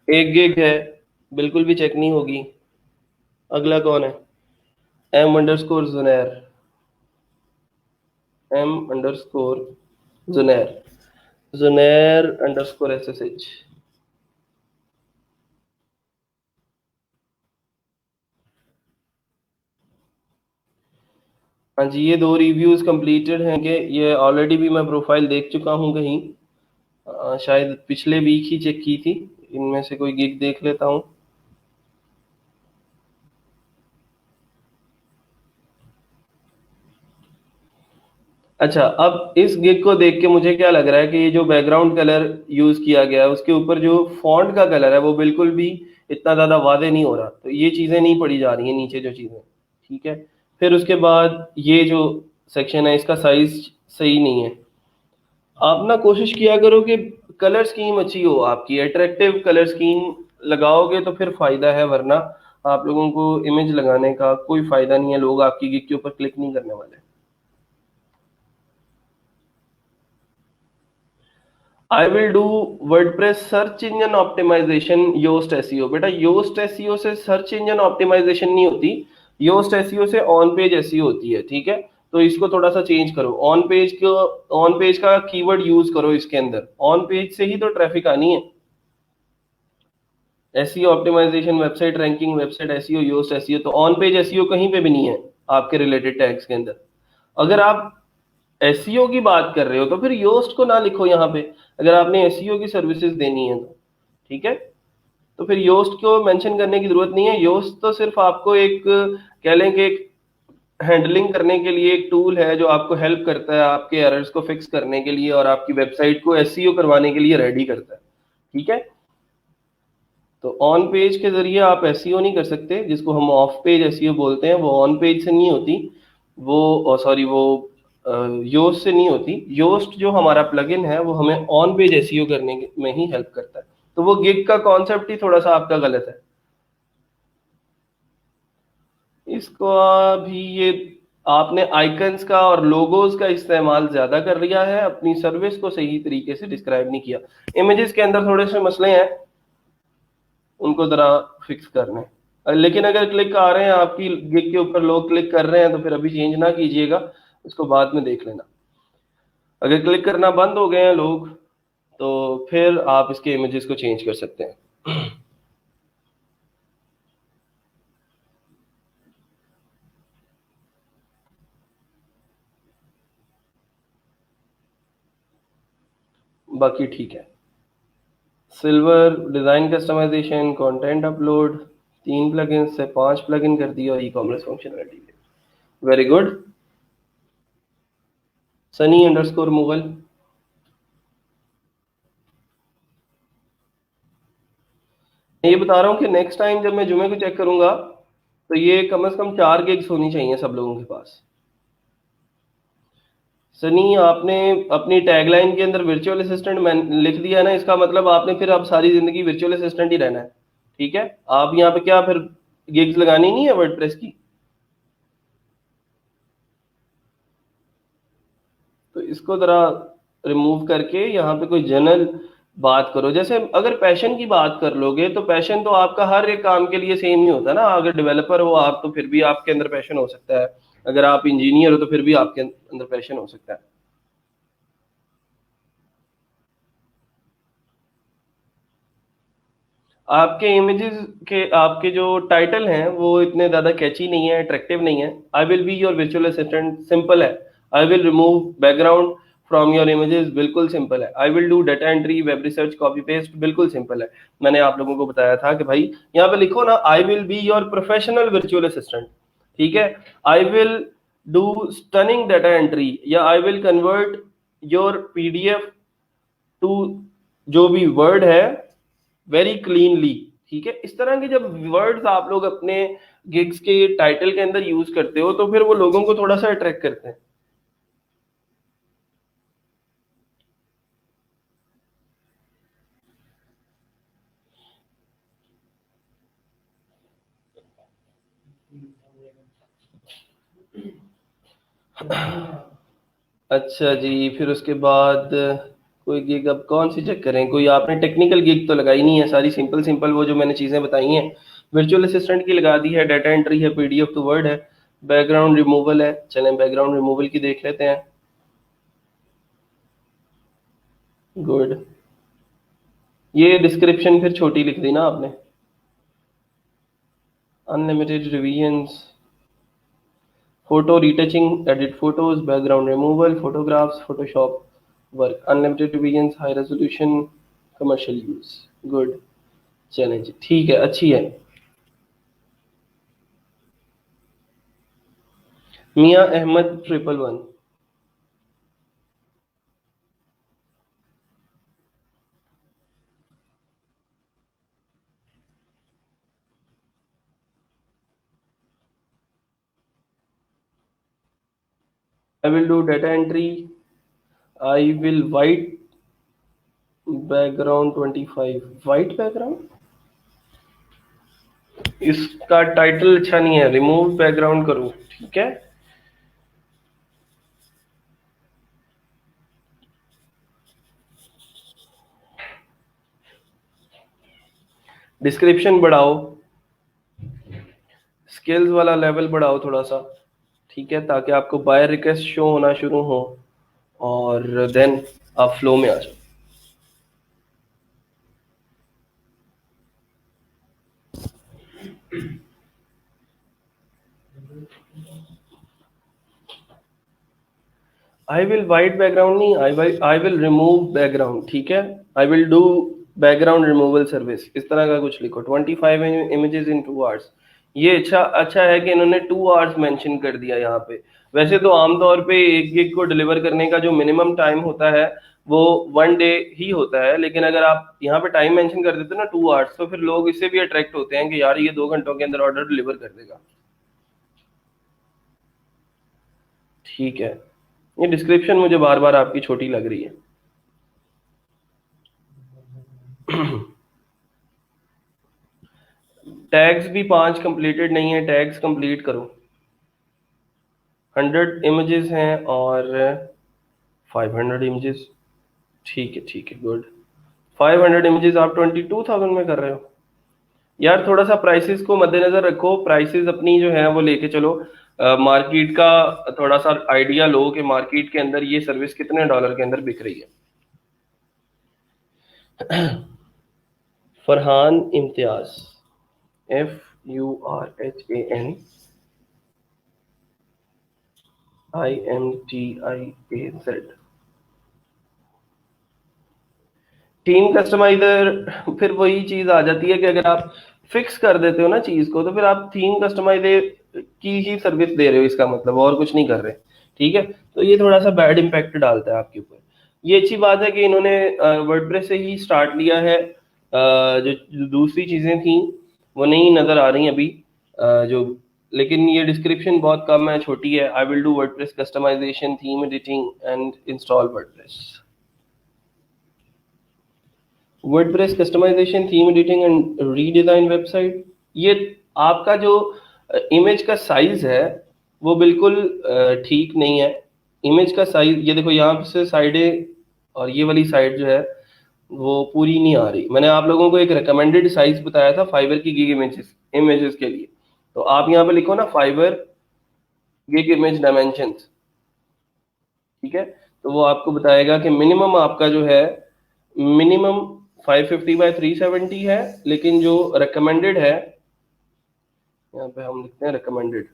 Speaker 1: एक गिग है, बिल्कुल भी चेक नहीं होगी। अगला कौन है? M underscore जुनैर, M underscore जुनैर, जुनैर underscore SSH. हाँ जी, ये 2 रिव्यूज कंप्लीटेड हैं कि ये ऑलरेडी भी मैं प्रोफाइल देख चुका हूँ कहीं, शायद पिछले वीक ही चेक की थी। इनमें से कोई गिग देख लेता हूँ। अच्छा, अब इस गिग को देख के मुझे क्या लग रहा है कि ये जो बैकग्राउंड कलर यूज किया गया है उसके ऊपर जो फॉन्ट का कलर है वो बिल्कुल भी इतना ज्यादा वादे नहीं हो रहा, तो ये चीजें नहीं पढ़ी जा रही हैं नीचे जो चीजें। ठीक है। फिर उसके बाद ये जो सेक्शन है इसका साइज सही नहीं है। आप ना कोशिश किया करो कि कलर स्कीम अच्छी हो आपकी, अट्रैक्टिव कलर स्कीम लगाओगे तो फिर फायदा है, वरना आप लोगों को इमेज लगाने का कोई फायदा नहीं है, लोग आपकी गिग के ऊपर क्लिक नहीं करने वाले। I will do WordPress search engine optimisation Yoast SEO. बेटा योस्ट एसईओ से सर्च इंजन ऑप्टिमाइजेशन नहीं होती, योस्ट एसईओ से ऑन पेज एसईओ होती है। ठीक है, तो इसको थोड़ा सा चेंज करो। ऑन पेज को, ऑन पेज का कीवर्ड यूज करो इसके अंदर, ऑन पेज से ही तो ट्रैफिक आनी है। SEO optimisation, website ranking, website SEO, Yoast SEO, तो ऑन पेज एसईओ कहीं पे भी नहीं है आपके रिलेटेड टैग्स के अंदर। अगर आप एसईओ की बात कर रहे हो तो फिर योस्ट को ना लिखो यहाँ पे, अगर आपने एसईओ की सर्विसेज देनी है तो। ठीक है, तो फिर योस्ट को मेंशन करने की जरूरत नहीं है। योस्ट तो सिर्फ आपको एक कह लें कि एक हैंडलिंग करने के लिए एक टूल है जो आपको हेल्प करता है आपके एरर्स को फिक्स करने के लिए और आपकी वेबसाइट को एसईओ करवाने के लिए रेडी करता है। ठीक है, तो ऑन पेज के जरिए आप एसईओ नहीं कर सकते, जिसको हम ऑफ पेज एसईओ बोलते हैं, वो ऑन पेज से नहीं होती, वो सॉरी वो योस्ट से नहीं होती। योस्ट जो हमारा प्लगइन है वो हमें ऑन पेज एसईओ करने में ही हेल्प करता है। तो वो गिग का कॉन्सेप्ट ही थोड़ा सा आपका गलत है। इसको भी ये आपने आइकन्स का और लोगोज का इस्तेमाल ज्यादा कर लिया है, अपनी सर्विस को सही तरीके से डिस्क्राइब नहीं किया। इमेजेस के अंदर थोड़े से मसले हैं, उनको जरा फिक्स करना है। लेकिन अगर क्लिक आ रहे हैं आपकी गिग के ऊपर, लोग क्लिक कर रहे हैं, तो फिर अभी चेंज ना कीजिएगा, उसको बाद में देख लेना। अगर क्लिक करना बंद हो गए हैं लोग, तो फिर आप इसके इमेजेस को चेंज कर सकते हैं। बाकी ठीक है। Silver design customisation, content upload, 3 plugin से 5 प्लगइन कर दिया, e commerce functionality. Very good. Sunny underscore Mughal. ये बता रहा हूँ कि नेक्स्ट टाइम जब मैं जुमे को चेक करूंगा तो ये कम से कम 4 गिग्स होनी चाहिए सब लोगों के पास। सनी आपने अपनी टैगलाइन के अंदर वर्चुअल असिस्टेंट लिख दिया है ना, इसका मतलब आपने फिर अब सारी जिंदगी वर्चुअल असिस्टेंट ही रहना है। ठीक है, आप यहाँ पे क्या फिर गिग्स लगानी नहीं है वर्डप्रेस की? तो इसको जरा रिमूव करके यहाँ पे कोई जनरल बात करो। जैसे अगर पैशन की बात कर लोगे तो पैशन तो आपका हर एक काम के लिए सेम ही होता है ना। अगर डेवलपर हो आप तो फिर भी आपके अंदर पैशन हो सकता है, अगर आप इंजीनियर हो तो फिर भी आपके अंदर पैशन हो सकता है। आपके इमेजेस के आपके जो टाइटल हैं वो इतने ज्यादा कैची नहीं है, अट्रैक्टिव नहीं है। I will be your visual assistant simple है। I will remove background from your images बिल्कुल सिंपल है। I will do data entry, web research, copy paste बिल्कुल सिंपल है। मैंने आप लोगों को बताया था कि भाई यहाँ पे लिखो ना, I will be your professional virtual assistant. ठीक है, I will do stunning data entry, या I will convert your PDF to जो भी वर्ड है वेरी क्लीनली। ठीक है, इस तरह के जब वर्ड्स आप लोग अपने गिग्स के टाइटल के अंदर यूज करते हो तो फिर वो लोगों को थोड़ा सा अट्रैक्ट करते हैं। अच्छा जी, फिर उसके बाद कोई गिग अब कौन सी चेक करें? कोई आपने टेक्निकल गिग तो लगाई नहीं है, सारी सिंपल सिंपल वो जो मैंने चीजें बताई हैं। वर्चुअल असिस्टेंट की लगा दी है, डाटा एंट्री है, पीडीएफ टू वर्ड है, बैकग्राउंड रिमूवल है। चलें बैकग्राउंड रिमूवल की देख लेते हैं। गुड। ये डिस्क्रिप्शन फिर छोटी लिख दी ना आपने। Unlimited revisions, photo retouching, edit photos, background removal, photographs, Photoshop work, unlimited revisions, high resolution, commercial use. Good. चलें जी, ठीक है, अच्छी है। Miyan Ahmed 111। I will do data entry. I will white background 25. White background? इसका टाइटल अच्छा नहीं है, रिमूव बैकग्राउंड करो। ठीक है, डिस्क्रिप्शन बढ़ाओ, स्किल्स वाला लेवल बढ़ाओ थोड़ा सा। ठीक है, ताकि आपको बायर रिक्वेस्ट शो होना शुरू हो और देन आप फ्लो में आ जाओ। आई विल वाइट बैकग्राउंड नहीं, आई विल रिमूव बैकग्राउंड। ठीक है, I will do background removal service, इस तरह का कुछ लिखो। 25 इमेजेस इन 2 आवर्स। ये अच्छा है कि इन्होंने 2 आवर्स मेंशन कर दिया यहाँ पे। वैसे तो आमतौर पे एक गिग को डिलीवर करने का जो मिनिमम टाइम होता है वो 1 डे ही होता है, लेकिन अगर आप यहाँ पे टाइम मेंशन कर देते हो ना 2 आवर्स, तो फिर लोग इससे भी अट्रैक्ट होते हैं कि यार ये 2 घंटों के अंदर ऑर्डर डिलीवर कर देगा। ठीक है, ये डिस्क्रिप्शन मुझे बार बार आपकी छोटी लग रही है। टैग्स भी 5 कंप्लीटेड नहीं है, टैग्स कंप्लीट करो। 100 इमेजेस हैं और 500 इमेजेस। ठीक है, गुड। 500 इमेजेस आप 22,000 में कर रहे हो। यार थोड़ा सा प्राइसेस को मद्देनजर रखो, प्राइसेस अपनी जो है वो लेके चलो। मार्केट का थोड़ा सा आइडिया लो कि मार्केट के अंदर ये सर्विस कितने डॉलर के अंदर बिक रही है। Farhan Imtiaz, FURHANIMTIAZ। Team customiser, फिर वही चीज आ जाती है कि अगर आप फिक्स कर देते हो ना चीज को तो फिर आप थीम कस्टमाइजर की ही सर्विस दे रहे हो, इसका मतलब और कुछ नहीं कर रहे। ठीक है, तो ये थोड़ा सा बैड इम्पैक्ट डालता है आपके ऊपर। ये अच्छी बात है कि इन्होंने वर्डप्रेस से ही स्टार्ट लिया है। जो दूसरी चीजें थी वो नहीं नजर आ रही अभी, जो, लेकिन ये डिस्क्रिप्शन बहुत कम है, छोटी है। I will do WordPress customisation, theme editing and install WordPress. WordPress customisation, theme editing and redesign website. ये आपका जो इमेज का साइज है वो बिल्कुल ठीक नहीं है। इमेज का साइज, ये देखो यहाँ से साइडें और ये वाली साइड जो है वो पूरी नहीं आ रही। मैंने आप लोगों को एक रिकमेंडेड साइज बताया था फाइबर की गिग इमेजेस इमेजेस के लिए, तो आप यहाँ पे लिखो ना फाइबर गिग इमेज डायमेंशंस, ठीक है, तो वो आपको बताएगा कि मिनिमम आपका जो है, मिनिमम 550 बाय 370 है, लेकिन जो रिकमेंडेड है, यहाँ पे हम लिखते हैं रिकमेंडेड,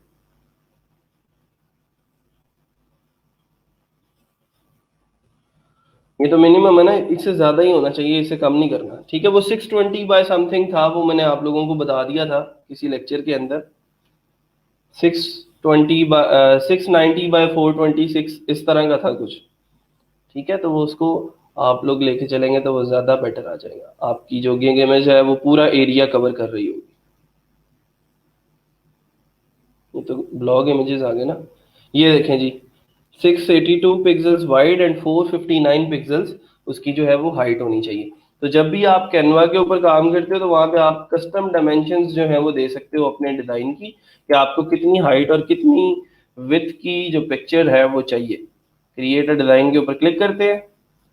Speaker 1: ये तो मिनिमम है ना, इससे ज्यादा ही होना चाहिए, इससे कम नहीं करना, ठीक है। वो 620 बाय समथिंग था, वो मैंने आप लोगों को बता दिया था किसी लेक्चर के अंदर। 620 बाय 690 बाय 426 इस तरह का था कुछ, ठीक है। तो वो उसको आप लोग लेके चलेंगे तो वो ज्यादा बेटर आ जाएगा, आपकी जो गिग इमेज है वो पूरा एरिया कवर कर रही होगी। ये तो ब्लॉग इमेजेस आ गए ना, ये देखें जी, 682 पिक्सल्स वाइड एंड 459 पिक्सल्स उसकी जो है वो हाइट होनी चाहिए। तो जब भी आप कैनवा के ऊपर काम करते हो तो वहां पे आप कस्टम डायमेंशंस जो है वो दे सकते हो अपने डिजाइन की, कि आपको कितनी हाइट और कितनी विड्थ की जो पिक्चर है वो चाहिए। क्रिएट अ डिजाइन के ऊपर क्लिक करते हैं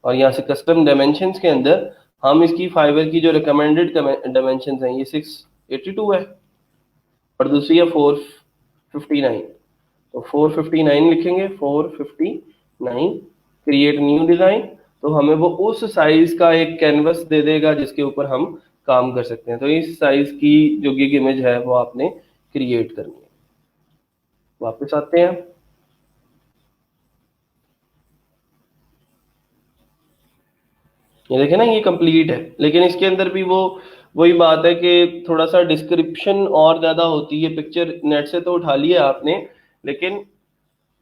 Speaker 1: और यहाँ से कस्टम डायमेंशंस के अंदर हम इसकी फाइबर की जो रिकमेंडेड डायमेंशंस हैं, ये 682 है और दूसरी है 459। तो 459 लिखेंगे, 459, क्रिएट न्यू डिजाइन, तो हमें वो उस साइज का एक कैनवस दे देगा जिसके ऊपर हम काम कर सकते हैं। तो इस साइज की जो गिग इमेज है वो आपने क्रिएट करनी है। वापस आते हैं, ये देखें ना ये कंप्लीट है, लेकिन इसके अंदर भी वो वही बात है कि थोड़ा सा डिस्क्रिप्शन और ज्यादा होती है। पिक्चर नेट से तो उठा लिया आपने, लेकिन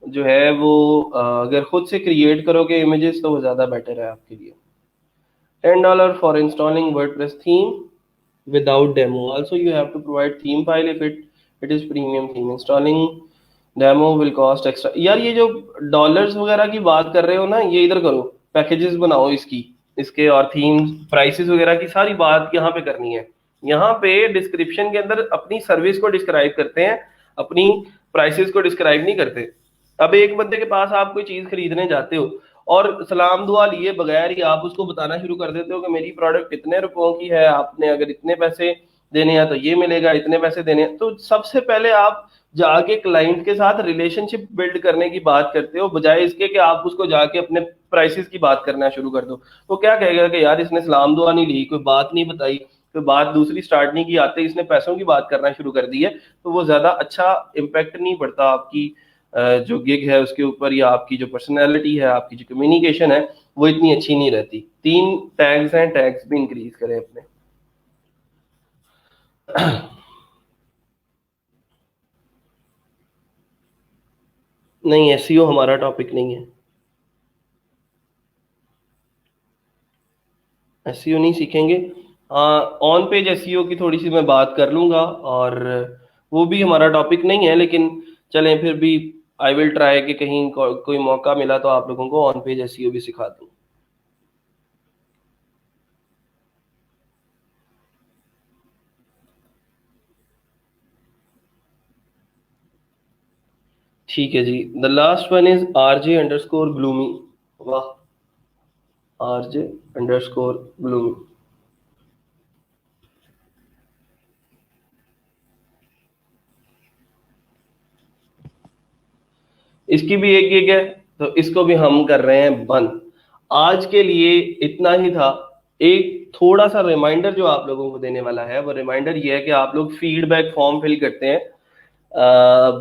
Speaker 1: जो है वो अगर खुद से क्रिएट करोगे इमेजेस तो वो ज्यादा बेटर है आपके लिए। $10 for installing WordPress theme without demo. Also, you have to provide theme file if it is premium theme. Installing demo will cost extra. यार ये जो डॉलर्स वगैरह की बात कर रहे हो ना, ये इधर करो, पैकेजेस बनाओ इसकी, इसके और थीम्स प्राइसेस वगैरह की सारी बात यहाँ पे करनी है। यहाँ पे डिस्क्रिप्शन के अंदर अपनी सर्विस को डिस्क्राइब करते हैं, अपनी प्राइसेस को डिस्क्राइब नहीं करते। अब एक बंदे के पास आप कोई चीज खरीदने जाते हो और सलाम दुआ लिए बगैर ही आप उसको बताना शुरू कर देते हो कि मेरी प्रोडक्ट इतने रुपयों की है, आपने अगर इतने पैसे देने हैं तो ये मिलेगा, इतने पैसे देने हैं। तो सबसे पहले आप जाके क्लाइंट के साथ रिलेशनशिप बिल्ड करने की बात करते हो, बजाय इसके कि आप उसको जाके अपने प्राइसेस की बात करना शुरू कर दो। वो क्या कहेगा कि यार इसने सलाम दुआ नहीं ली, कोई बात नहीं बताई, कोई बात दूसरी स्टार्ट नहीं की, आते इसने पैसों की बात करना शुरू कर दी है। तो वो ज्यादा अच्छा इम्पैक्ट नहीं पड़ता आपकी जो गिग है उसके ऊपर, या आपकी जो पर्सनैलिटी है, आपकी जो कम्युनिकेशन है वो इतनी अच्छी नहीं रहती। 3 टैग्स हैं, टैग्स भी इंक्रीज करें अपने। नहीं, एसईओ हमारा टॉपिक नहीं है, एसईओ नहीं सीखेंगे। ऑन पेज एसईओ की थोड़ी सी मैं बात कर लूंगा, और वो भी हमारा टॉपिक नहीं है, लेकिन चलें फिर भी आई विल ट्राई कि कहीं कोई मौका मिला तो आप लोगों को ऑन पेज एसईओ भी सिखा दूं। ठीक है जी, the last one is RJ_gloomy। वाह, RJ_gloomy। इसकी भी एक गिग है, तो इसको भी हम कर रहे हैं बंद। आज के लिए इतना ही था। एक थोड़ा सा रिमाइंडर जो आप लोगों को देने वाला है, वो रिमाइंडर ये है कि आप लोग फीडबैक फॉर्म फिल करते हैं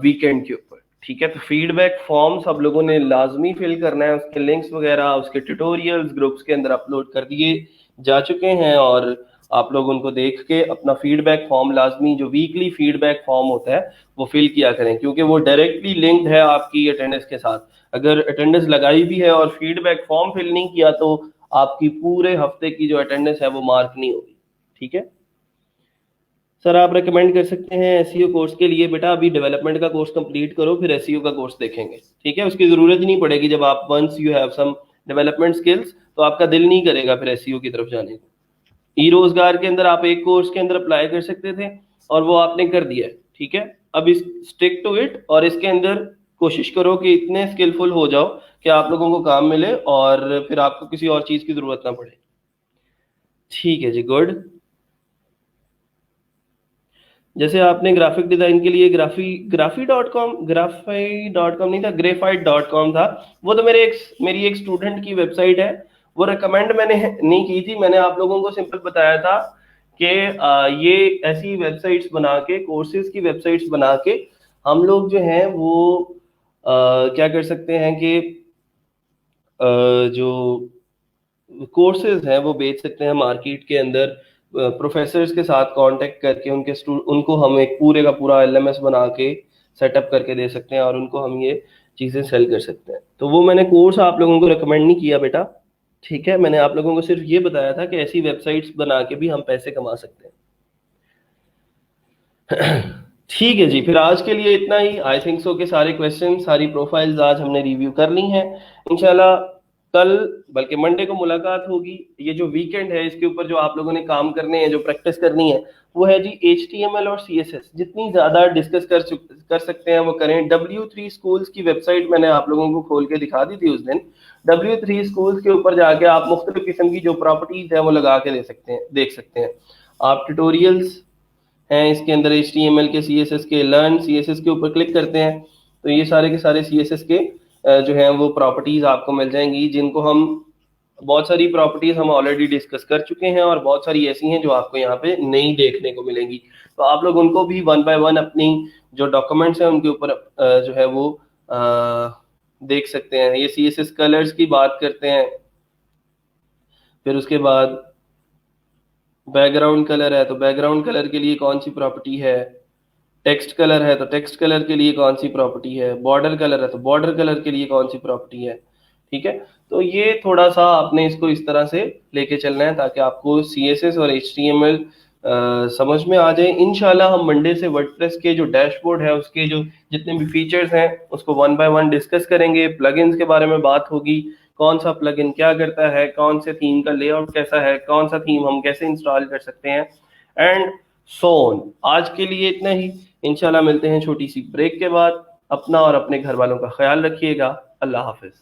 Speaker 1: वीकेंड के ऊपर, ठीक है। तो फीडबैक फॉर्म सब लोगों ने लाजमी फिल करना है, उसके लिंक्स वगैरह, उसके ट्यूटोरियल्स ग्रुप्स के अंदर अपलोड कर दिए जा चुके हैं, और आप लोग उनको देख के अपना फीडबैक फॉर्म लाजमी, जो वीकली फीडबैक फॉर्म होता है वो फिल किया करें, क्योंकि वो डायरेक्टली लिंक्ड है आपकी अटेंडेंस के साथ। अगर अटेंडेंस लगाई भी है और फीडबैक फॉर्म फिल नहीं किया तो आपकी पूरे हफ्ते की जो अटेंडेंस है वो मार्क नहीं होगी। ठीक है सर, आप रेकमेंड कर सकते हैं एसईओ कोर्स के लिए? बेटा अभी डेवलपमेंट का कोर्स कंप्लीट करो, फिर एसईओ का कोर्स देखेंगे। ठीक है, उसकी जरूरत ही नहीं पड़ेगी। जब आप once you have some development skills तो आपका दिल नहीं करेगा फिर एसईओ की तरफ जाने को। ई रोजगार के अंदर आप एक कोर्स के अंदर अप्लाई कर सकते थे और वो आपने कर दिया है। ठीक है, अब इस स्टिक टू इट और इसके अंदर कोशिश करो कि इतने स्किलफुल हो जाओ कि आप लोगों को काम मिले और फिर आपको किसी और चीज की जरूरत ना पड़े। ठीक है जी, गुड। जैसे आपने ग्राफिक डिजाइन के लिए ग्राफी.com नहीं था, graphite.com था। वो तो मेरी एक स्टूडेंट की वेबसाइट है। वो रिकमेंड मैंने नहीं की थी, मैंने आप लोगों को सिंपल बताया था कि ये ऐसी वेबसाइट्स बना के, कोर्सेज की वेबसाइट्स बना के हम लोग जो हैं वो क्या कर सकते हैं कि जो कोर्सेज हैं वो बेच सकते हैं मार्केट के अंदर। प्रोफेसर्स के साथ कांटेक्ट करके उनको हम एक पूरे का पूरा एलएमएस बना के सेटअप करके दे सकते हैं और उनको हम ये चीज़ें सेल कर सकते हैं। तो वो मैंने कोर्स आप लोगों को रिकमेंड नहीं किया बेटा। ठीक है, मैंने आप लोगों को सिर्फ ये बताया था कि ऐसी वेबसाइट्स बना के भी हम पैसे कमा सकते हैं। ठीक है जी, फिर आज के लिए इतना ही। आई थिंक सो के सारे क्वेश्चन, सारी प्रोफाइल्स आज हमने रिव्यू कर ली हैं। इंशाल्लाह कल बल्कि मंडे को मुलाकात होगी। ये जो वीकेंड है इसके ऊपर जो आप लोगों ने काम करने हैं, जो प्रैक्टिस करनी है, वो है जी HTML और CSS। जितनी ज्यादा डिस्कस कर सकते हैं वो करें। W3 स्कूल्स की वेबसाइट मैंने आप लोगों को खोल के दिखा दी थी उस दिन। W3 स्कूल्स के ऊपर जाके आप मुख्तलिफ किस्म की जो प्रॉपर्टीज है वो लगा के देख सकते हैं। आप ट्यूटोरियल्स हैं इसके अंदर HTML के, CSS के। लर्न CSS के ऊपर क्लिक करते हैं तो ये सारे के सारे CSS के जो हैं वो प्रॉपर्टीज आपको मिल जाएंगी, जिनको हम बहुत सारी प्रॉपर्टीज हम ऑलरेडी डिस्कस कर चुके हैं और बहुत सारी ऐसी हैं जो आपको यहाँ पे नहीं देखने को मिलेंगी। तो आप लोग उनको भी वन बाय वन अपनी जो डॉक्यूमेंट्स हैं उनके ऊपर जो है वो देख सकते हैं। ये CSS कलर्स की बात करते हैं, फिर उसके बाद बैकग्राउंड कलर है तो बैकग्राउंड कलर के लिए कौन सी प्रॉपर्टी है, टेक्स्ट कलर है तो टेक्स्ट कलर के लिए कौन सी प्रॉपर्टी है, बॉर्डर कलर है तो बॉर्डर कलर के लिए कौन सी प्रॉपर्टी है। ठीक है, तो ये थोड़ा सा आपने इसको इस तरह से लेके चलना है ताकि आपको CSS और HTML समझ में आ जाए। इंशाल्लाह हम मंडे से वर्डप्रेस के जो डैशबोर्ड है उसके जो जितने भी फीचर्स हैं उसको वन बाय वन डिस्कस करेंगे। प्लगइन्स के बारे में बात होगी, कौन सा प्लगइन क्या करता है, कौन से थीम का लेआउट कैसा है, कौन सा थीम हम कैसे इंस्टॉल कर सकते हैं, एंड सो ऑन। आज के लिए इतना ही। इंशाल्लाह मिलते हैं छोटी सी ब्रेक के बाद। अपना और अपने घर वालों का ख्याल रखिएगा। अल्लाह हाफिज।